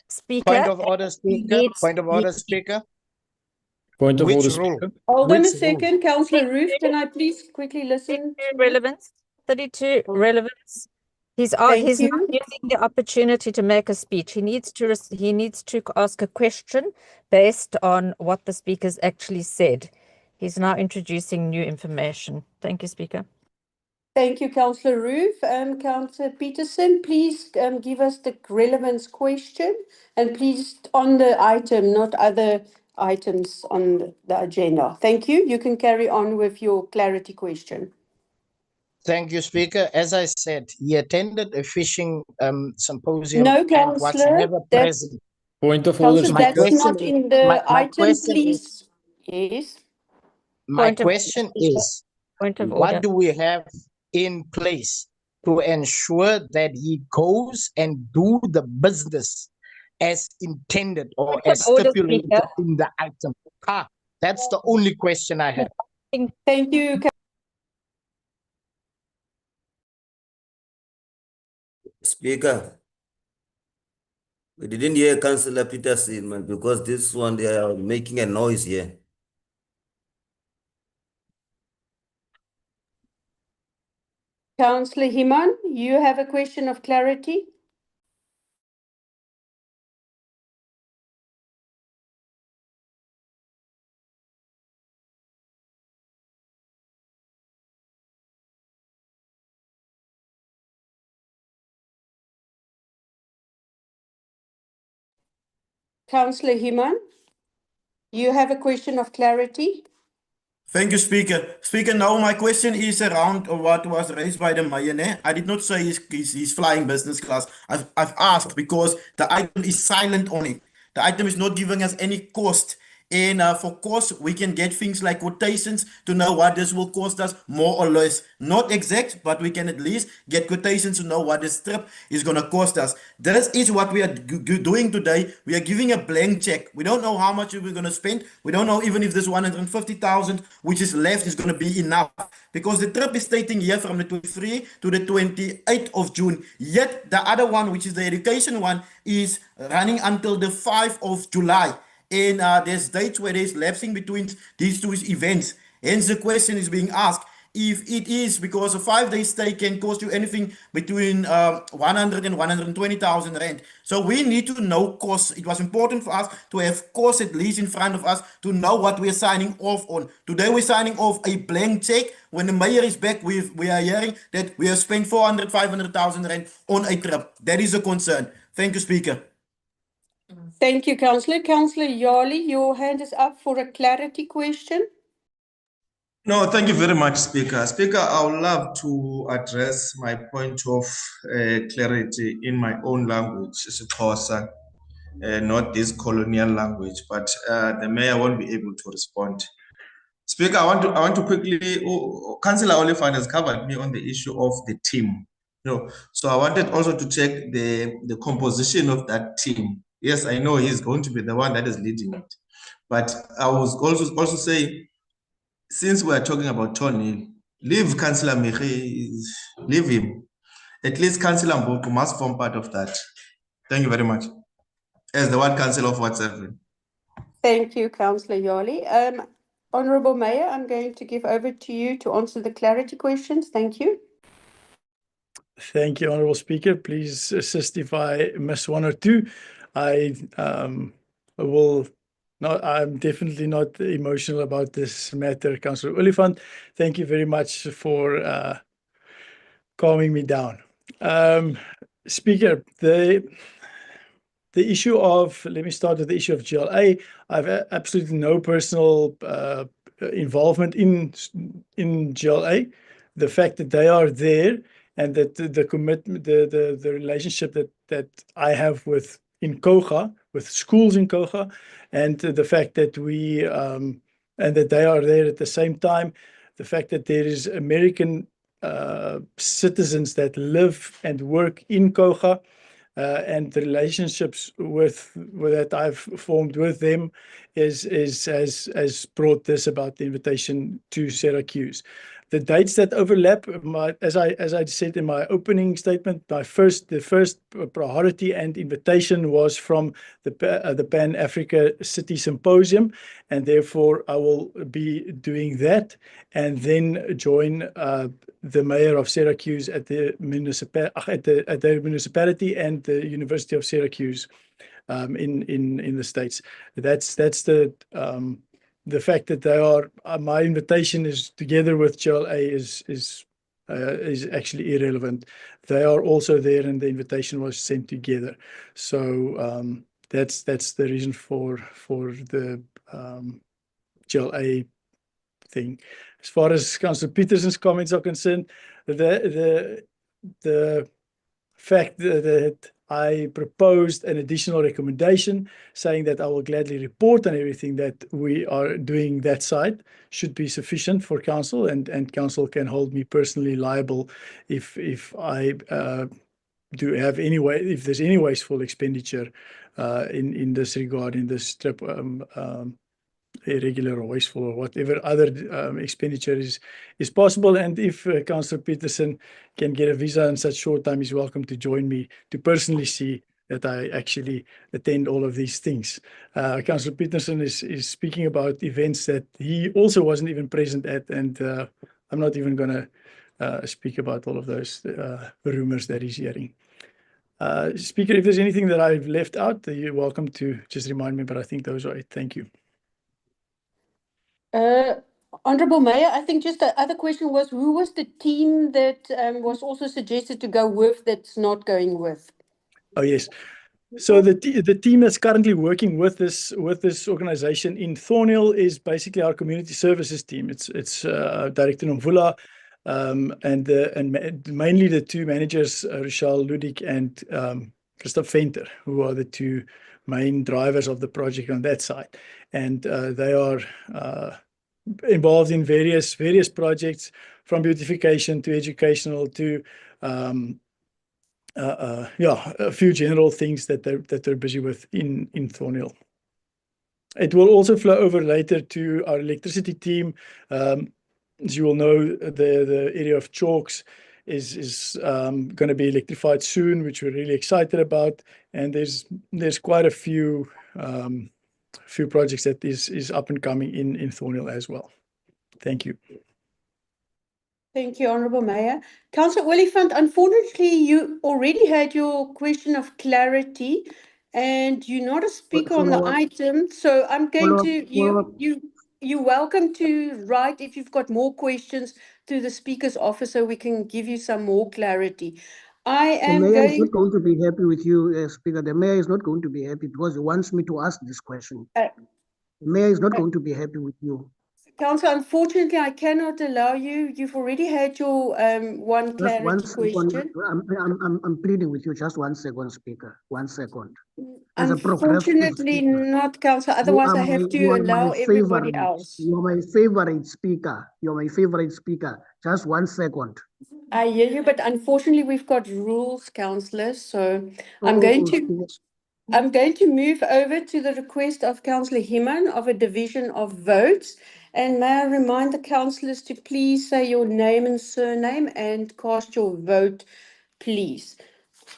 Speaker. Point of order, Speaker. Point of order, Speaker. Point of Which order, rule? Speaker. Hold on a Which second, Councillor Roof. Can I please quickly listen? Relevance. 32 relevance. He's not using the opportunity to make a speech. He needs to ask a question based on what the speaker's actually said. He's now introducing new information. Thank you, Speaker. Thank you, Councillor Roof. Councillor Peterson, please give us the relevance question, and please on the item, not other items on the agenda. Thank you. You can carry on with your clarity question. Thank you, Speaker. As I said, he attended a fishing symposium No, and was Councillor, never that's present. Point of order, Councillor, Speaker. that's not in the my item, question please. Yes. My Point of order, question Speaker. is, Point of what order. do we have in place to ensure that he goes and do the business as intended or Point of as order, stipulated Speaker. in the item? That's the only question I have. Thank you. Speaker, we didn't hear Councillor Peterson, man, because this one, they are making a noise here. Councillor Himan, you have a question of clarity? Councillor Himan, you have a question of clarity? Thank you, Speaker. Speaker, now my question is around what was raised by the mayor. I did not say he's flying business class. I've asked because the item is silent on it. The item is not giving us any cost. And for cost, we can get things like quotations to know what this will cost us, more or less. Not exact, but we can at least get quotations to know what this trip is going to cost us. This is what we are doing today. We are giving a blank check. We don't know how much we're going to spend. We don't know even if this 150,000, which is left, is going to be enough. Because the trip is stating here from the 23 to the 28th of June. Yet the other one, which is the education one, is running until the 5th of July. And there's dates where there's lapsing between these two events. Hence the question is being asked, if it is because a 5-day stay can cost you anything between 100 and 120,000 rand. So we need to know costs. It was important for us to have costs at least in front of us to know what we are signing off on. Today we're signing off a blank check. When the mayor is back, we are hearing that we have spent 400, 500,000 rand on a trip. That is a concern. Thank you, Speaker. Thank you, Councillor. Councillor Yali, your hand is up for a clarity question. No, thank you very much, Speaker. Speaker, I would love to address my point of clarity in my own language, Xhosa, not this colonial language, but the mayor won't be able to respond. Speaker, I want to quickly. Councillor Oliphant has covered me on the issue of the team. So I wanted also to check the composition of that team. Yes, I know he's going to be the one that is leading it, but I was also saying, since we are talking about Tony, leave Councillor Michi, leave him. At least Councillor Mboku must form part of that. Thank you very much. As the one councillor of Ward 7. Thank you, Councillor Yali. Honourable Mayor, I'm going to give over to you to answer the clarity questions. Thank you. Thank you, Honourable Speaker. Please assist if I miss one or two. I'm definitely not emotional about this matter, Councillor Oliphant. Thank you very much for calming me down. Speaker, the issue of, let me start with the issue of GLA. I've absolutely no personal involvement in GLA. The fact that they are there and that the commitment, the relationship that I have in Koga, with schools in Koga, and the fact that and that they are there at the same time, the fact that there is American citizens that live and work in Koga, and the relationships that I've formed with them has brought this about the invitation to Syracuse. The dates that overlap, as I said in my opening statement, the first priority and invitation was from the Pan-Africa City Symposium, and therefore I will be doing that, and then join the mayor of Syracuse at the municipality and the University of Syracuse in the States. That's the fact that they are, my invitation is together with GLA is actually irrelevant. They are also there, and the invitation was sent together. So that's the reason for the GLA thing. As far as Councillor Peterson's comments are concerned, the fact that I proposed an additional recommendation saying that I will gladly report on everything that we are doing that side should be sufficient for council, and council can hold me personally liable if I do have if there's any wasteful expenditure in this regard, in this trip, irregular or wasteful or whatever other expenditure is possible. And if Councillor Peterson can get a visa in such short time, he's welcome to join me to personally see that I actually attend all of these things. Councillor Peterson is speaking about events that he also wasn't even present at, and I'm not even going to speak about all of those rumors that he's hearing. Speaker, if there's anything that I've left out, you're welcome to just remind me, but I think those are it. Thank you. Honourable Mayor, I think just the other question was, who was the team that was also suggested to go with that's not going with? Oh, yes. So the team that's currently working with this organization in Thornhill is basically our community services team. It's Director Nomvula, and mainly the two managers, Richelle Ludik and Christoph Venter, who are the two main drivers of the project on that side. And they are involved in various projects, from beautification to educational to a few general things that they're busy with in Thornhill. It will also flow over later to our electricity team. As you will know, the area of Chalks is going to be electrified soon, which we're really excited about. And there's quite a few projects that is up and coming in Thornhill as well. Thank you. Thank you, Honourable Mayor. Councillor Oliphant, unfortunately, you already had your question of clarity and you're not a speaker on the Follow up. item. So I'm going Follow up. to, Follow up. you're welcome to write if you've got more questions to the Speaker's office so we can give you some more clarity. I The am mayor is going, not going to be happy with you, Speaker. The mayor is not going to be happy because he wants me to ask this question. The mayor is not going to be happy with you. Councillor, unfortunately, I cannot allow you. You've already had your one Just one clarity second. question. I'm pleading with you. Just 1 second, Speaker. 1 second. As a progressive Unfortunately speaker, not, Councillor. you Otherwise, are I my, have you to are my allow everybody favorite. else. You are my favorite speaker. You are my favorite speaker. Just 1 second. I hear you, but unfortunately, we've got rules, councillors. So I'm Oh, going Speaker. to move over to the request of Councillor Himan of a division of votes. And may I remind the councillors to please say your name and surname and cast your vote, please.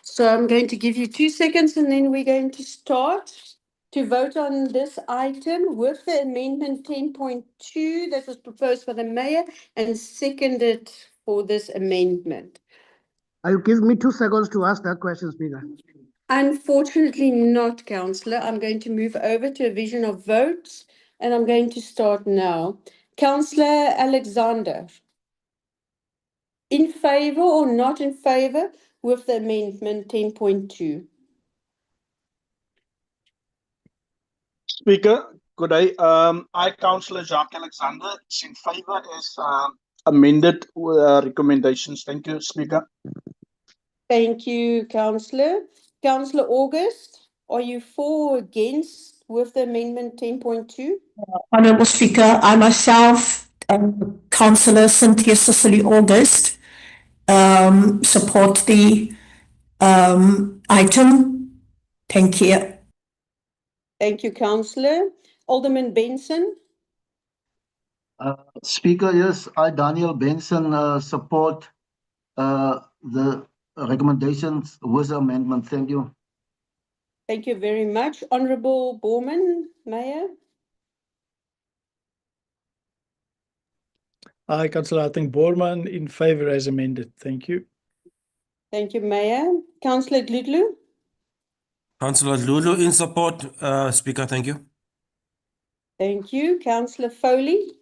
So I'm going to give you 2 seconds and then we're going to start to vote on this item with the amendment 10.2 that was proposed by the mayor and seconded for this amendment. You give me 2 seconds to ask that question, Speaker. Unfortunately not, Councillor. I'm going to move over to a vision of votes and I'm going to start now. Councillor Alexander, in favour or not in favour with the amendment 10.2? Speaker, good day. I, Councillor Jacques Alexander, is in favour as amended recommendations. Thank you, Speaker. Thank you, Councillor. Councillor August, are you for or against with the amendment 10.2? Honourable Speaker, I myself, Councillor Cynthia Cicely August, support the item. Thank you. Thank you, Councillor. Alderman Benson. Speaker, yes, I, Daniel Benson, support the recommendations with the amendment. Thank you. Thank you very much. Honourable Borman, Mayor. Aye, Councillor Harting Borman, in favour as amended. Thank you. Thank you, Mayor. Councillor Dludlu. Councillor Lulu in support, Speaker. Thank you. Thank you. Councillor Foley.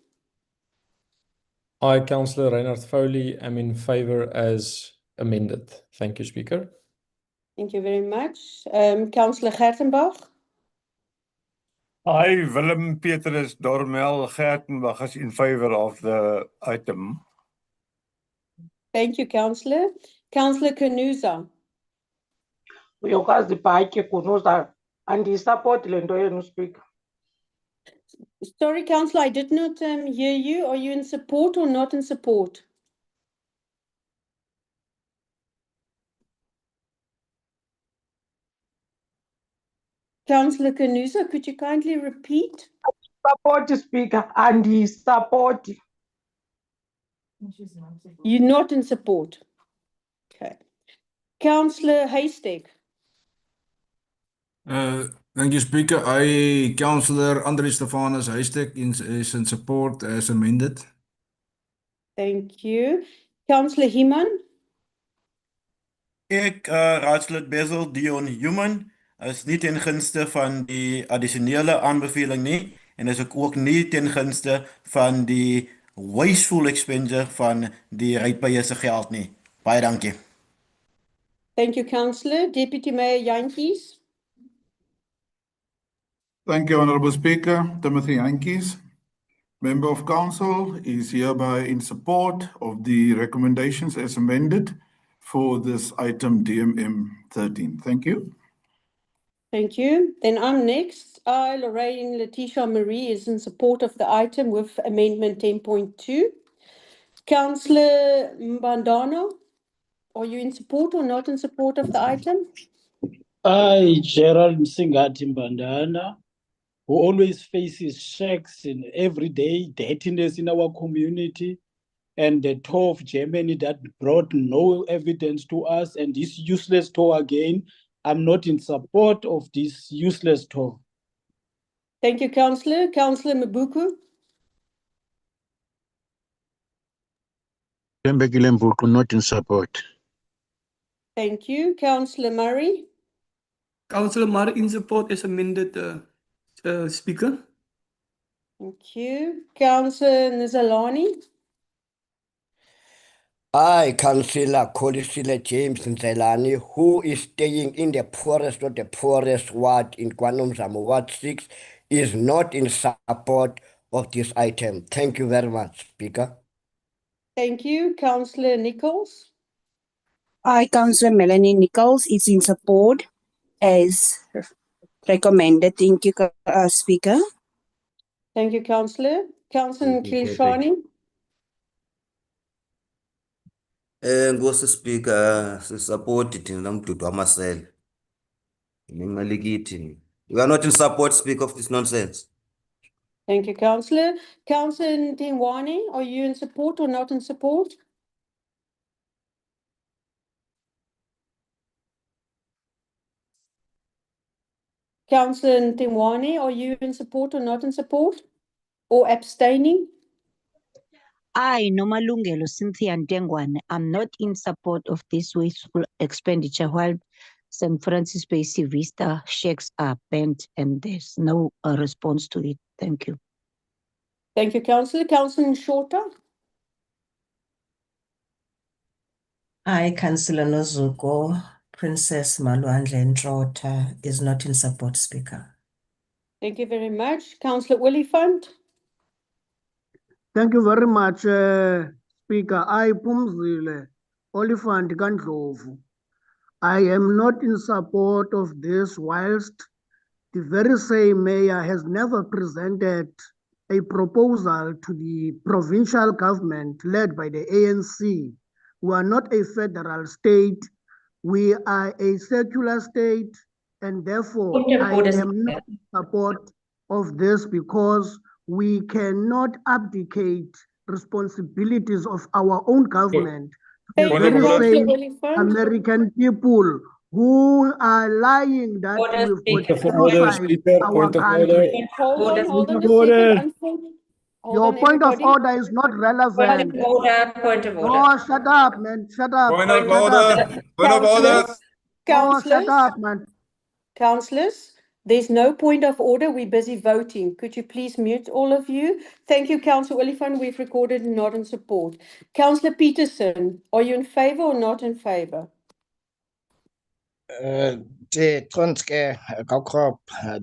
I, Councillor Reinhard Foley, am in favour as amended. Thank you, Speaker. Thank you very much. Councillor Gertenbach. I, Willem Petrus Dormel Gertenbach, is in favour of the item. Thank you, Councillor. Councillor Kanuza. Uyokazi Bhatyi Kunuza andiyisupport le nto yenu, Speaker. Sorry, Councillor, I did not hear you. Are you in support or not in support? Councillor Kanuza, could you kindly repeat? Support, Speaker, andiyisupport. You're not in support. Okay. Councillor Haystack. Thank you, Speaker. I, Councillor Andre Stefanus Haystack, is in support as amended. Thank you. Councillor Himan. Ek, raadslid Basil Dion Human, is nie ten gunste van die addisionele aanbeveling nie en is ek ook nie ten gunste van die wasteful expenditure van die rypeye se geld nie. Baie dankie. Thank you, Councillor. Deputy Mayor Jantjies. Thank you, Honourable Speaker. Timothy Jantjies, Member of Council, is hereby in support of the recommendations as amended for this item DMM 13. Thank you. Thank you. Then I'm next. I, Lorraine Letitia Marie, is in support of the item with amendment 10.2. Councillor Mbandana, are you in support or not in support of the item? I, Gerald Msingati Mbandana, who always faces shacks in everyday dirtiness in our community, and the tour of Germany that brought no evidence to us, and this useless tour again. I'm not in support of this useless tour. Thank you, Councillor. Councillor Mabuku. Tembekile Mvuku, not in support. Thank you. Councillor Murray. Councillor Murray in support as amended, Speaker. Thank you. Councillor Nizalani. I, Councillor Kolisile James Nzelani, who is staying in the poorest of the poorest ward in KwaNomzamo Ward 6, is not in support of this item. Thank you very much, Speaker. Thank you. Councillor Nichols. I, Councillor Melanie Nichols, is in support as recommended. Thank you, Speaker. Thank you, Councillor. Councillor Klishani. Ngosi Speaker, support it in Namdudu Amasel. We are not in support, Speaker, of this nonsense. Thank you, Councillor. Councillor Ntimwani, are you in support or not in support? Councillor Ntimwani, are you in support or not in support? Or abstaining? I, Nomalungelo Cynthia Ndengwane, am not in support of this wasteful expenditure while St. Francis Bay Vista shacks are banned and there's no response to it. Thank you. Thank you, Councillor. Councillor Shorter. I, Councillor Nozuko, Princess Malwandle Ntrota, is not in support, Speaker. Thank you very much. Councillor Oliphant. Thank you very much, Speaker. I, Pumzile Oliphant Kandlovu. I am not in support of this, whilst the very same mayor has never presented a proposal to the provincial government led by the ANC. We are not a federal state. We are a secular state, and therefore I am not in support of this because we cannot abdicate responsibilities of our own government to the very same American people who are lying that we've got genocide our country. Hold on a second. Your point of order is not relevant. Point of order. No, shut up, man. Shut up. Point of order. Point of order. Oh, shut up, man. Councillors, there's no point of order. We're busy voting. Could you please mute all of you? Thank you, Councillor Oliphant. We've recorded not in support. Councillor Peterson, are you in favour or not in favour? Tronske Kaukrop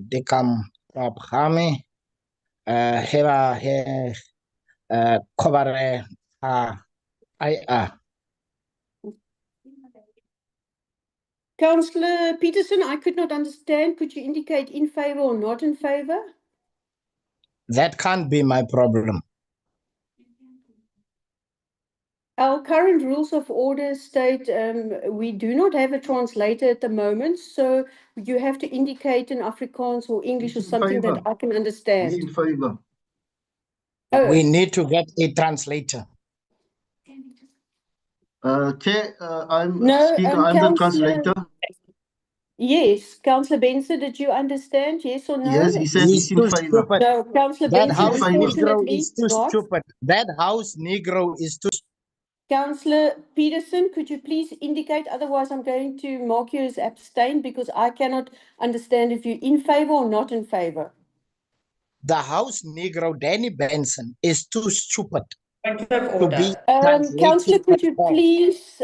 Dekam Prabhami Heva He Kobare I Councillor Peterson, I could not understand. Could you indicate in favour or not in favour? That can't be my problem. Our current rules of order state we do not have a translator at the moment, so you have to indicate in Afrikaans or English or something that I can understand. In favor. We need to get a translator. Chair, I'm No, Speaker, I'm the translator. Yes, Councillor Benson, did you understand? Yes or no? Yes, he said he's in favor. No, Councillor That Benson, house Negro unfortunately is too not. stupid. That house Negro is too. Councillor Peterson, could you please indicate? Otherwise, I'm going to mark you as abstain because I cannot understand if you're in favour or not in favour. The house Negro Danny Benson is too stupid to be Councillor, translated could at you all. please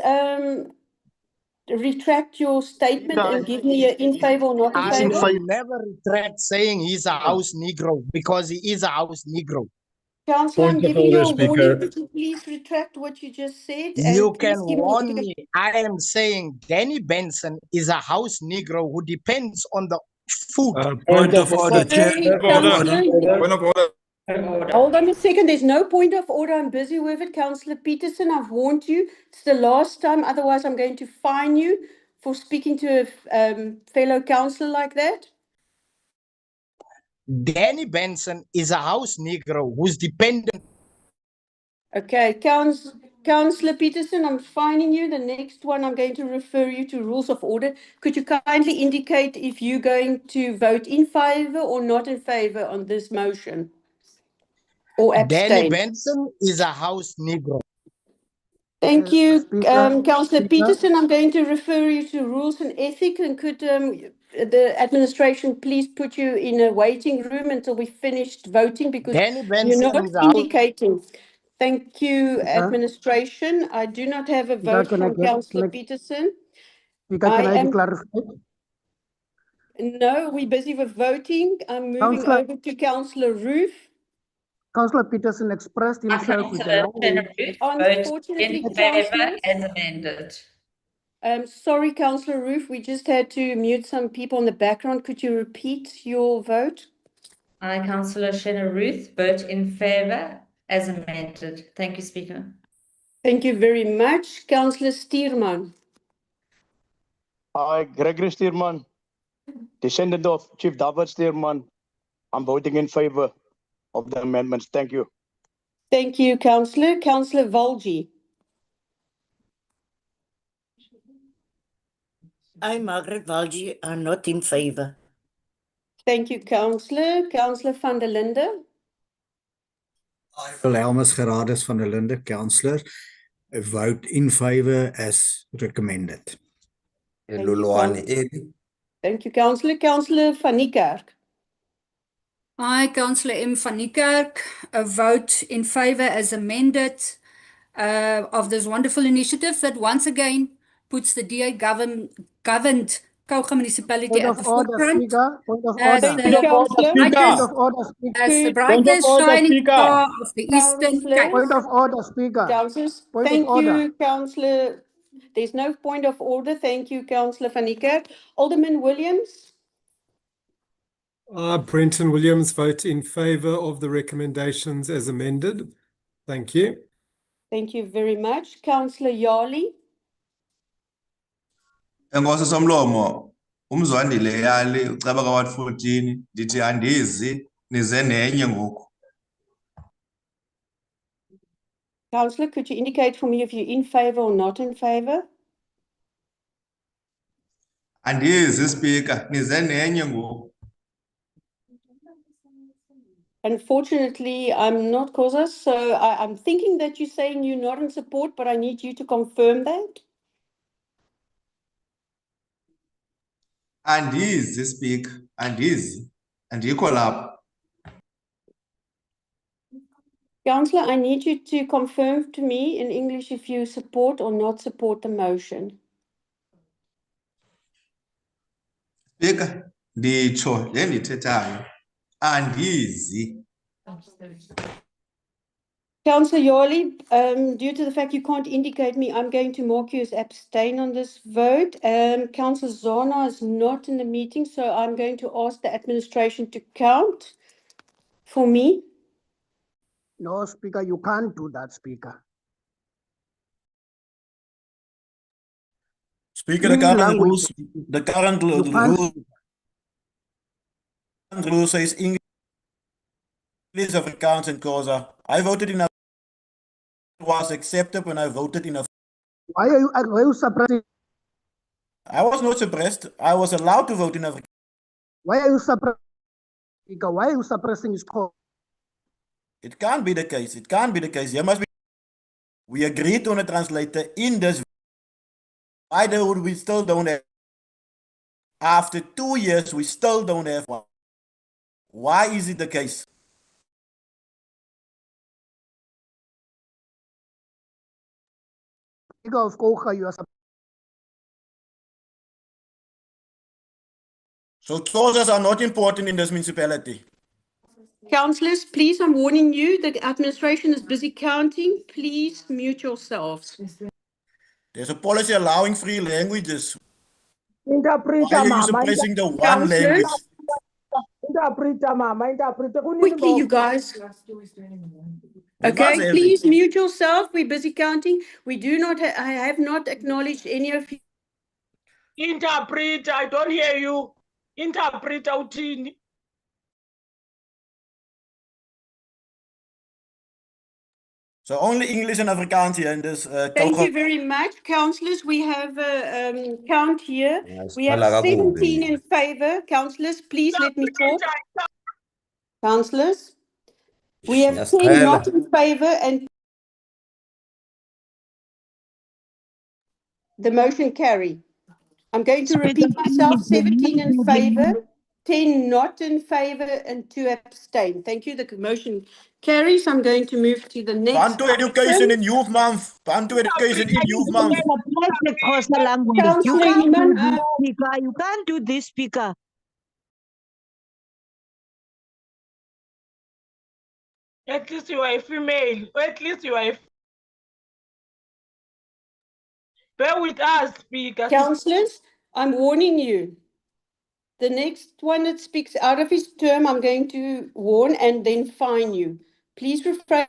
retract your statement and give me a in favour or not in I favour? will never retract saying he's a house Negro because he is a house Negro. Councillor, I'm Point of giving you order, a warning. Speaker. Could you please retract what you just said? You And can please give warn me. I am saying Danny Benson is a house Negro who depends on the food. Point of order, Chair. Point of order. Hold on a second. There's no point of order. I'm busy with it. Councillor Peterson, I've warned you. It's the last time. Otherwise, I'm going to fine you for speaking to a fellow councillor like that. Danny Benson is a house Negro who's dependent. Okay, Councillor Peterson, I'm fining you. The next one, I'm going to refer you to rules of order. Could you kindly indicate if you're going to vote in favour or not in favour on this motion? Or Danny abstain? Benson is a house Negro. Thank you, Speaker, Councillor Speaker. Peterson. I'm going to refer you to rules and ethics, and could the administration please put you in a waiting room until we finished voting, because Danny you're Benson not is out. indicating. Thank you, Speaker. administration. I do not have a Speaker, vote can I from get, Councillor Peterson. Speaker, can I I am. clarify? No, we're busy with voting. I'm moving Councillor, over to Councillor Roof. Councillor Peterson expressed himself with the language. Unfortunately, councillors. As amended. Sorry, Councillor Roof, we just had to mute some people in the background. Could you repeat your vote? I, Councillor Shanna Ruth, vote in favour as amended. Thank you, Speaker. Thank you very much. Councillor Steerman. Hi, Gregory Steerman, descendant of Chief David Steerman. I'm voting in favour of the amendments. Thank you. Thank you, Councillor. Councillor Volji. I, Margaret Valji, are not in favour. Thank you, Councillor. Councillor van der Linde. Wilhelmus Gerardus van der Linde, Councillor, vote in favour as recommended. Thank you, Councillor. Councillor van Niekerk. I, Councillor M. van Niekerk, vote in favour as amended of this wonderful initiative that once again puts the DA governed Kouga municipality Point at of the order, forefront. Speaker. Point of As order. the Point of order, Speaker. as the Point of brightest order, shining Speaker. star of the Eastern Cape. Point of order, Speaker. Councillors, Point of thank order. you, Councillor. There's no point of order. Thank you, Councillor van Niekerk. Alderman Williams. Brenton Williams, vote in favour of the recommendations as amended. Thank you. Thank you very much. Councillor Yali. Enkosi somlomo, umzwandile yali uceba ka-Ward 14 ndithi andizi nize nenye ngoku. Councillor, could you indicate for me if you're in favour or not in favour? Andizi Speaker, nize nenye ngoku. Unfortunately, I'm not Kosa, so I'm thinking that you're saying you're not in support, but I need you to confirm that. Andizi Speaker, andizi. Andikho lapha. Councillor, I need you to confirm to me in English if you support or not support the motion. Speaker, nditsho le ndithethayo. Andizi. Councillor Yali, due to the fact you can't indicate me, I'm going to mark you as abstain on this vote. Councillor Zona is not in the meeting, so I'm going to ask the administration to count for me. No, Speaker, you can't do that, Speaker. Speaker, the In current language, rules, the current you can't. rule says English Afrikaans and Xhosa. I voted in a was accepted when I voted in a. Why are you suppressing? I was not suppressed. I was allowed to vote in Afrikaans. Why are you suppressing? Speaker, why are you suppressing his call? It can't be the case. It can't be the case. There must be. We agreed on a translator in this. Why would we still don't have? After 2 years, we still don't have one. Why is it the case? Speaker of Kouga, you are. So Xhosas are not important in this municipality. Councillors, please, I'm warning you, the administration is busy counting. Please mute yourselves. There's a policy allowing free languages. Interpreter, Why are you Mama. suppressing the one Councillors? language? Interpreter, Mama. Interpreter. Quickly, you guys. We Okay, must have please it. mute yourself. We're busy counting. We do not, I have not acknowledged any of you. Interpreter, I don't hear you. Interpreter, uthini? So only English and Afrikaans here in this. Thank you very much, councillors. We have a count here. We have Siqala kakubi. 17 in favour. Councillors, please let me talk. Councillors, we have 10 Siyasiqhela. not in favour and The motion carry. I'm going to Speaker, repeat myself, please, the 17 in motion- favor, 10 not in favor, and 2 abstain. Thank you. The motion carries. I'm going to move to the next Bantu Education item. in Youth Month. Bantu Education in Youth Month. Support the Xhosa language. You Councillor can't do Iman, this, Speaker. You can't do this, Speaker. At least you are a female. Or at least you are a... Bear with us, Speaker. councillors, I'm warning you. The next one that speaks out of his term, I'm going to warn and then fine you. Please refrain.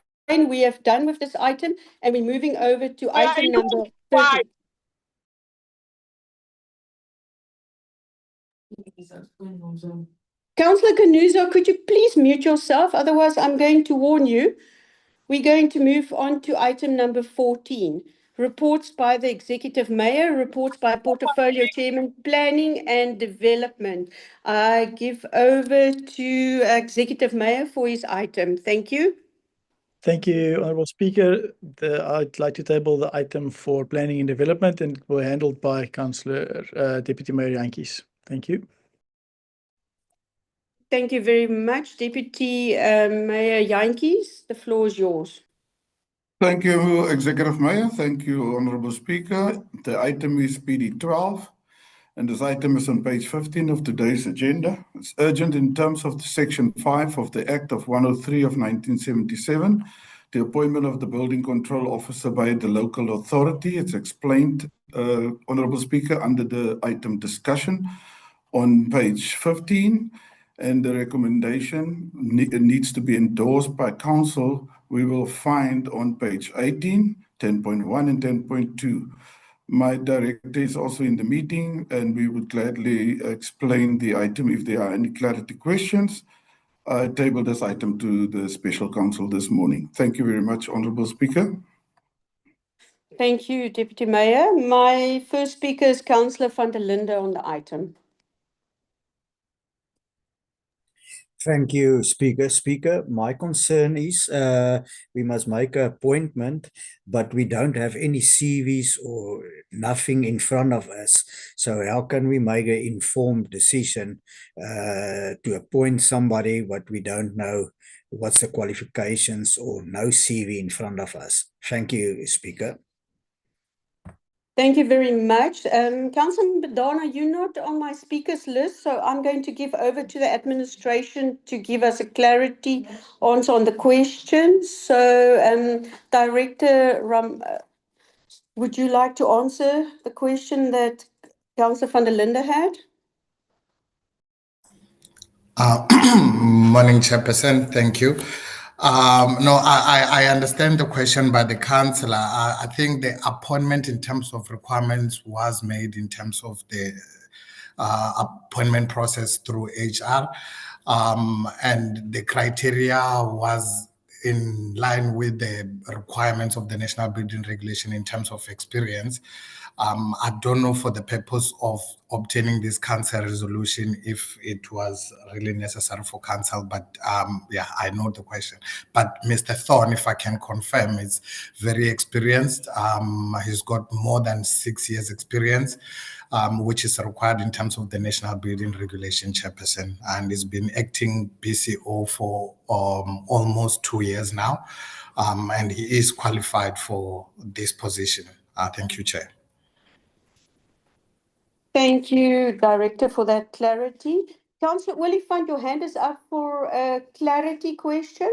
We have done with this item and we're moving over to item number 30. Councillor Kanuza, could you please mute yourself? Otherwise, I'm going to warn you. We're going to move on to item number 14. Reports by the Executive Mayor, reports by Portfolio Chairman, Planning and Development. I give over to Executive Mayor for his item. Thank you. Thank you, Honourable Speaker. I'd like to table the item for planning and development, and it will be handled by Councillor Deputy Mayor Jantjies. Thank you. Thank you very much, Deputy Mayor Jantjies. The floor is yours. Thank you, Executive Mayor. Thank you, Honourable Speaker. The item is PD 12, and this item is on page 15 of today's agenda. It's urgent in terms of Section 5 of the Act of 103 of 1977, the appointment of the building control officer by the local authority. It's explained, Honourable Speaker, under the item discussion on page 15, and the recommendation needs to be endorsed by Council. We will find on page 18, 10.1 and 10.2. My director is also in the meeting, and we would gladly explain the item if there are any clarity questions. I tabled this item to the Special Council this morning. Thank you very much, Honourable Speaker. Thank you, Deputy Mayor. My first speaker is Councillor van der Linde on the item. Thank you, Speaker. Speaker, my concern is we must make an appointment, but we don't have any CVs or nothing in front of us. So how can we make an informed decision to appoint somebody but we don't know what's the qualifications or no CV in front of us? Thank you, Speaker. Thank you very much. Councillor Mbadana, you're not on my speakers list, so I'm going to give over to the administration to give us a clarity answer on the questions. So, Director Ram, would you like to answer the question that Councillor van der Linde had? Morning, Chairperson. Thank you. No, I understand the question by the councillor. I think the appointment in terms of requirements was made in terms of the appointment process through HR, and the criteria was in line with the requirements of the National Building Regulation in terms of experience. I don't know for the purpose of obtaining this council resolution if it was really necessary for council, but yeah, I know the question. But Mr. Thorne, if I can confirm, is very experienced. He's got more than 6 years experience, which is required in terms of the National Building Regulation, Chairperson, and he's been acting BCO for almost 2 years now, and he is qualified for this position. Thank you, Chair. Thank you, Director, for that clarity. Councillor Oliphant, your hand is up for a clarity question.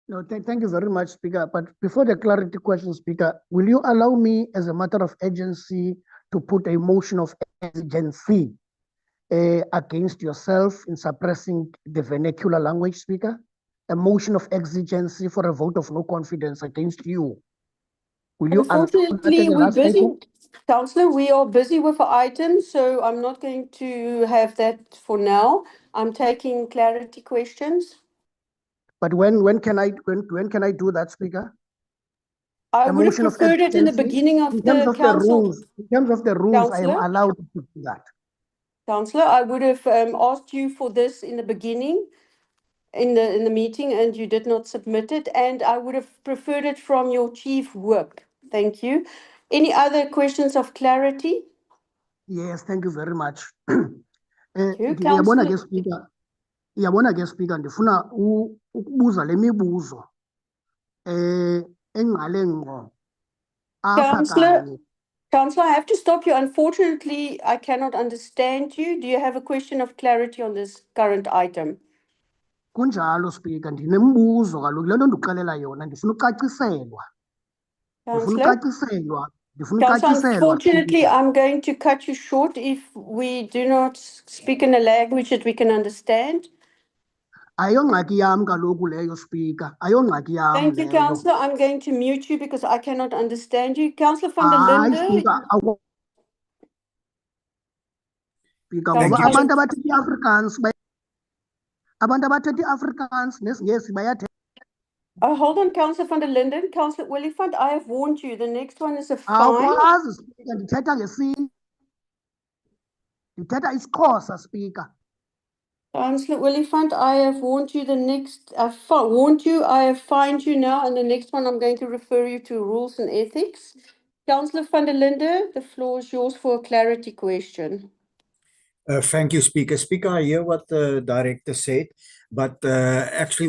No, thank you very much, Speaker. But before the clarity question, Speaker, will you allow me, as a matter of urgency, to put a motion of exigency against yourself in suppressing the vernacular language, Speaker? A motion of exigency for a vote of no confidence against you. Will you allow that Unfortunately, as a we're last busy. item? Councillor, we are busy with the item, so I'm not going to have that for now. I'm taking clarity questions. But when can I do that, Speaker? I A would have motion of preferred it in the exigency? beginning of In terms the of the council. rules, in terms of the rules, I am Councillor? allowed to do that. Councillor, I would have asked you for this in the beginning, in the meeting, and you did not submit it, and I would have preferred it from your chief whip. Thank you. Any other questions of clarity? Yes, thank you very much. You, Ngiyabona ke Councillor. speaker. Iyabona ke speaker ndifuna ukubuza le mibuzo engqale ngqo apha Councillor, kanye. Councillor, I have to stop you. Unfortunately, I cannot understand you. Do you have a question of clarity on this current item? Kunjalo speaker ndinembuzo kaloku le nto ndikuxelela yona ndifuna ucaciselwa. Ndifuna Councillor? ucaciselwa. Ndifuna Councillor, ucaciselwa unfortunately, speaker. I'm going to cut you short if we do not speak in a language that we can understand. Ayongxaki yam kaloku leyo speaker. Ayongxaki yam Thank you, leyo. Councillor. I'm going to mute you because I cannot understand you. Councillor van der Hayi Linde. speaker speaker ngoba Councillor- abantu abathetha iAfrikaans abantu abathetha iAfrikaans nesiNgesi bayathetha. Oh, hold on, Councillor van der Linden. Councillor Willifant, I have warned you. The next one is a fine. Awukwazi speaker ndithetha ngesiNtu. Ndithetha isiXhosa speaker. Councillor Willifant, I have warned you. The next, warned you. I have fined you now, and the next one I'm going to refer you to rules and ethics. Councillor van der Linde, the floor is yours for a clarity question. Thank you, Speaker. Speaker, I hear what the director said, but actually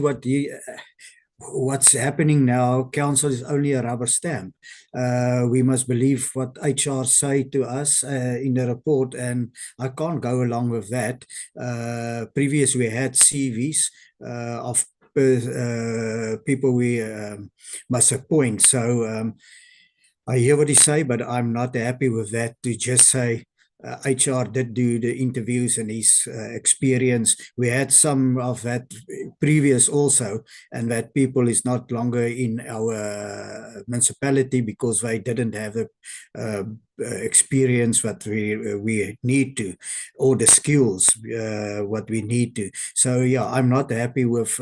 what's happening now, council is only a rubber stamp. We must believe what HR say to us in the report, and I can't go along with that. Previously, we had CVs of people we must appoint. So I hear what he say, but I'm not happy with that to just say HR did do the interviews and his experience. We had some of that previous also, and that people is not longer in our municipality because they didn't have the experience what we need to, or the skills what we need to. So yeah, I'm not happy with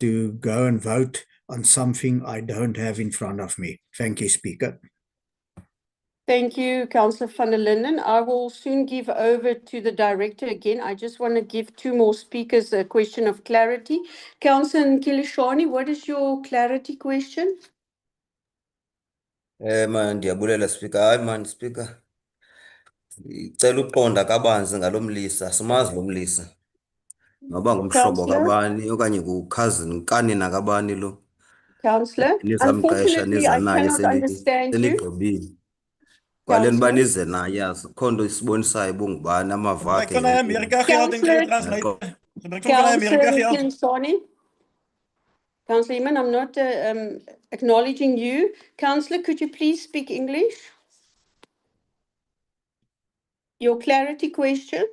to go and vote on something I don't have in front of me. Thank you, Speaker. Thank you, Councillor van der Linden. I will soon give over to the director again. I just want to give two more speakers a question of clarity. Councillor Nkilishwani, what is your clarity question? Man, ndiyabulela Speaker. Hayi man Speaker. Icela uqonda kabanzi ngalomlisa. Simazi lo mlisa. Noba ngumhlobo Councillor? kabani okanye cousin kanina kabani lo. Councillor, Nizamqesha unfortunately, niza I naye cannot understand you. senigqibile. Kwaleni Councillor? banize naye yazi khonto isibonisayo bungubani amava akhe Gebruik van Amerika geld en geen translate. Gebruik van Amerika Councillor geld. Nkilishwani? Councillor Iman, I'm not acknowledging you. Councillor, could you please speak English? Your clarity question?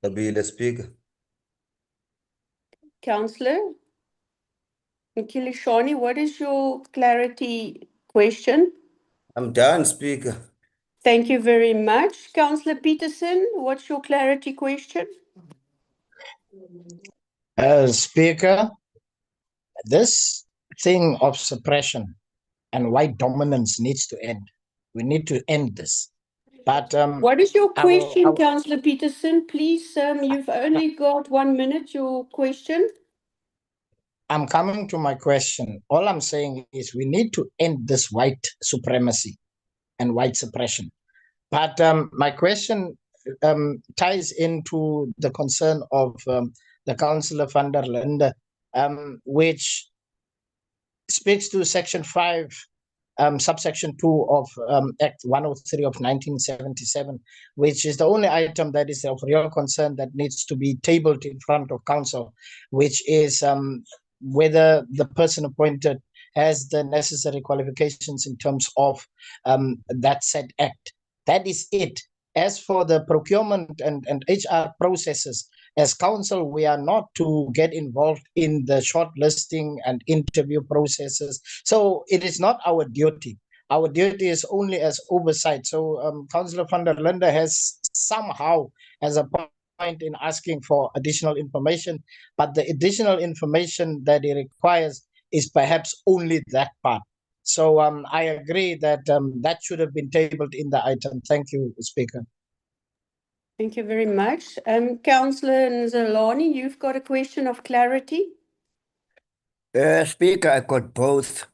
Stabile Speaker. Councillor Nkilishwani, what is your clarity question? I'm done, Speaker. Thank you very much. Councillor Peterson, what's your clarity question? Speaker, this thing of suppression and white dominance needs to end. We need to end this. But What is your I will- question, Councillor Peterson? Please, you've only got 1 minute, your question. I'm coming to my question. All I'm saying is we need to end this white supremacy and white suppression. But my question ties into the concern of the Councillor van der Linde, which speaks to Section 5, subsection 2 of Act 103 of 1977, which is the only item that is of real concern that needs to be tabled in front of council, which is whether the person appointed has the necessary qualifications in terms of that said act. That is it. As for the procurement and HR processes, as council, we are not to get involved in the shortlisting and interview processes. So it is not our duty. Our duty is only as oversight. So Councillor van der Linde has somehow as a point in asking for additional information, but the additional information that he requires is perhaps only that part. So I agree that that should have been tabled in the item. Thank you, Speaker. Thank you very much. Councillor Nzolani, you've got a question of clarity. Speaker, I got both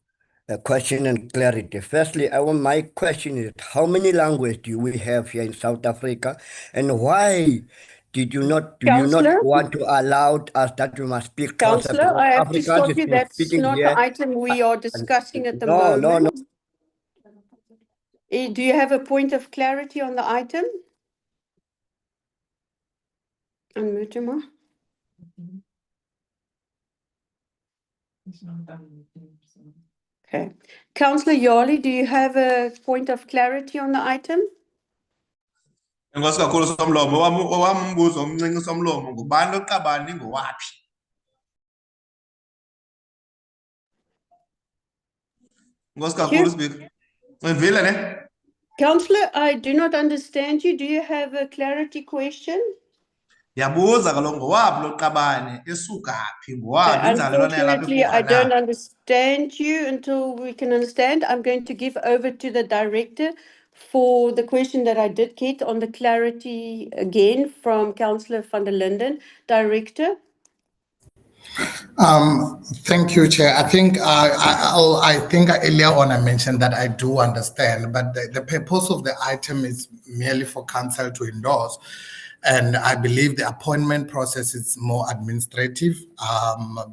a question and clarity. Firstly, my question is, how many languages do we have here in South Africa, and why do you not Councillor? want to allow us that we must speak Xhosa? Councillor, Because I have to Afrikaans stop has you. been That's speaking not here. the item we are discussing at the No, moment. no. Do you have a point of clarity on the item? Unmute him. Okay. Councillor Yali, do you have a point of clarity on the item? Enkosi kakhulu Somlomo, owam umbuzo omncinci Somlomo, ngubani oqabane ngowaphi? Enkosi kakhulu Speaker. Ngivile ne? Councillor, I do not understand you. Do you have a clarity question? Yabuza kaloku ngowaphi lo qabane, esuka phi, ngowaphi inzalelwane yalapha Unfortunately, I eBucharest. don't understand you until we can understand. I'm going to give over to the director for the question that I did get on the clarity again from Councillor van der Linden. Director. Thank you, Chair. I think I think earlier on I mentioned that I do understand, but the purpose of the item is merely for council to endorse. And I believe the appointment process is more administrative.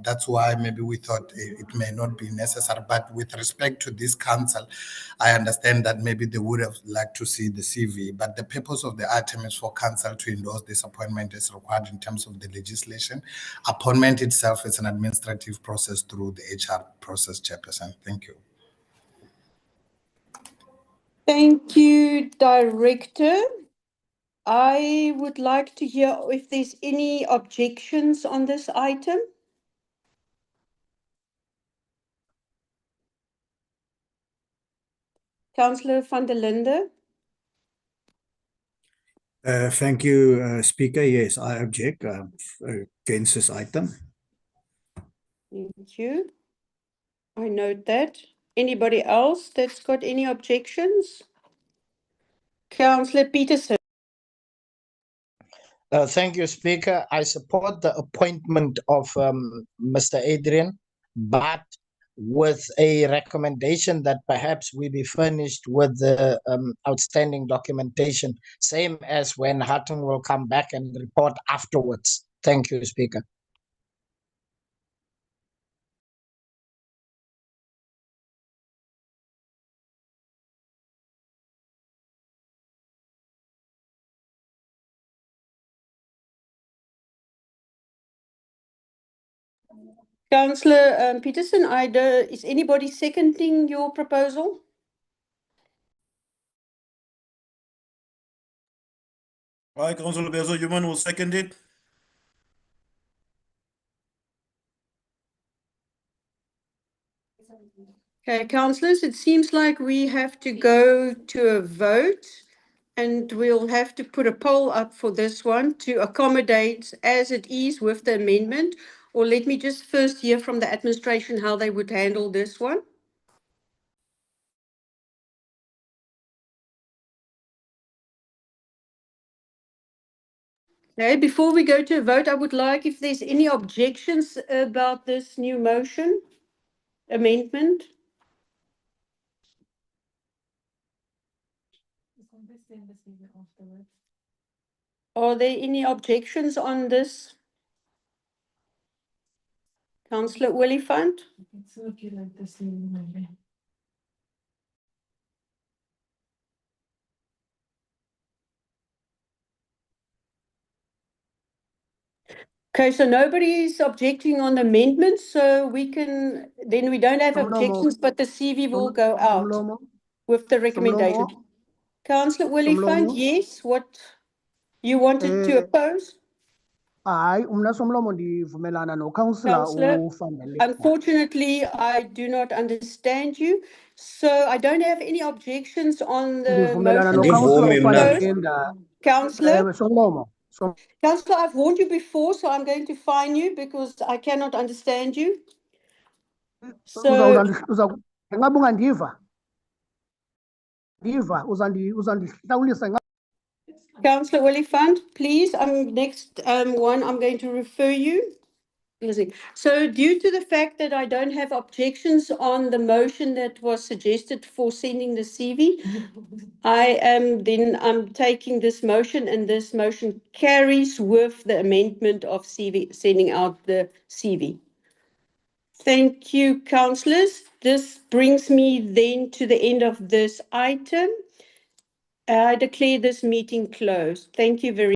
That's why maybe we thought it may not be necessary. But with respect to this council, I understand that maybe they would have liked to see the CV. But the purpose of the item is for council to endorse this appointment as required in terms of the legislation. Appointment itself is an administrative process through the HR process, Chairperson. Thank you. Thank you, Director. I would like to hear if there's any objections on this item. Councillor van der Linden. Thank you, Speaker. Yes, I object against this item. Thank you. I note that. Anybody else that's got any objections? Councillor Peterson. Thank you, Speaker. I support the appointment of Mr. Adrian, but with a recommendation that perhaps we be furnished with the outstanding documentation, same as when Hatton will come back and report afterwards. Thank you, Speaker. Councillor Peterson, is anybody seconding your proposal? Aye, Councillor Bezo, Human will second it. Okay, councillors, it seems like we have to go to a vote, and we'll have to put a poll up for this one to accommodate as it is with the amendment. Or let me just first hear from the administration how they would handle this one. Okay, before we go to a vote, I would like if there's any objections about this new motion amendment. Are there any objections on this? Councillor Oliphant? Okay, so nobody is objecting on amendments, so we don't have objections, but the CV will go out with the recommendation. Councillor Oliphant, yes, what you wanted to oppose? Umna Somlomo ndivumelana no Councillor Councillor, uVan der Linden. unfortunately, I do not understand you, so I don't have any objections on the Ndivumelana motion. no Councillor uVan der First, Linden. Councillor, Somlomo. Councillor, I've warned you before, so I'm going to fine you because I cannot understand you. So, Engabe ungandiva? Ndiva uzandihlawulisa. Councillor Oliphant, please, next one, I'm going to refer you. Amazing. So due to the fact that I don't have objections on the motion that was suggested for sending the CV, I'm taking this motion, and this motion carries with the amendment of CV, sending out the CV. Thank you, councillors. This brings me then to the end of this item. I declare this meeting closed. Thank you very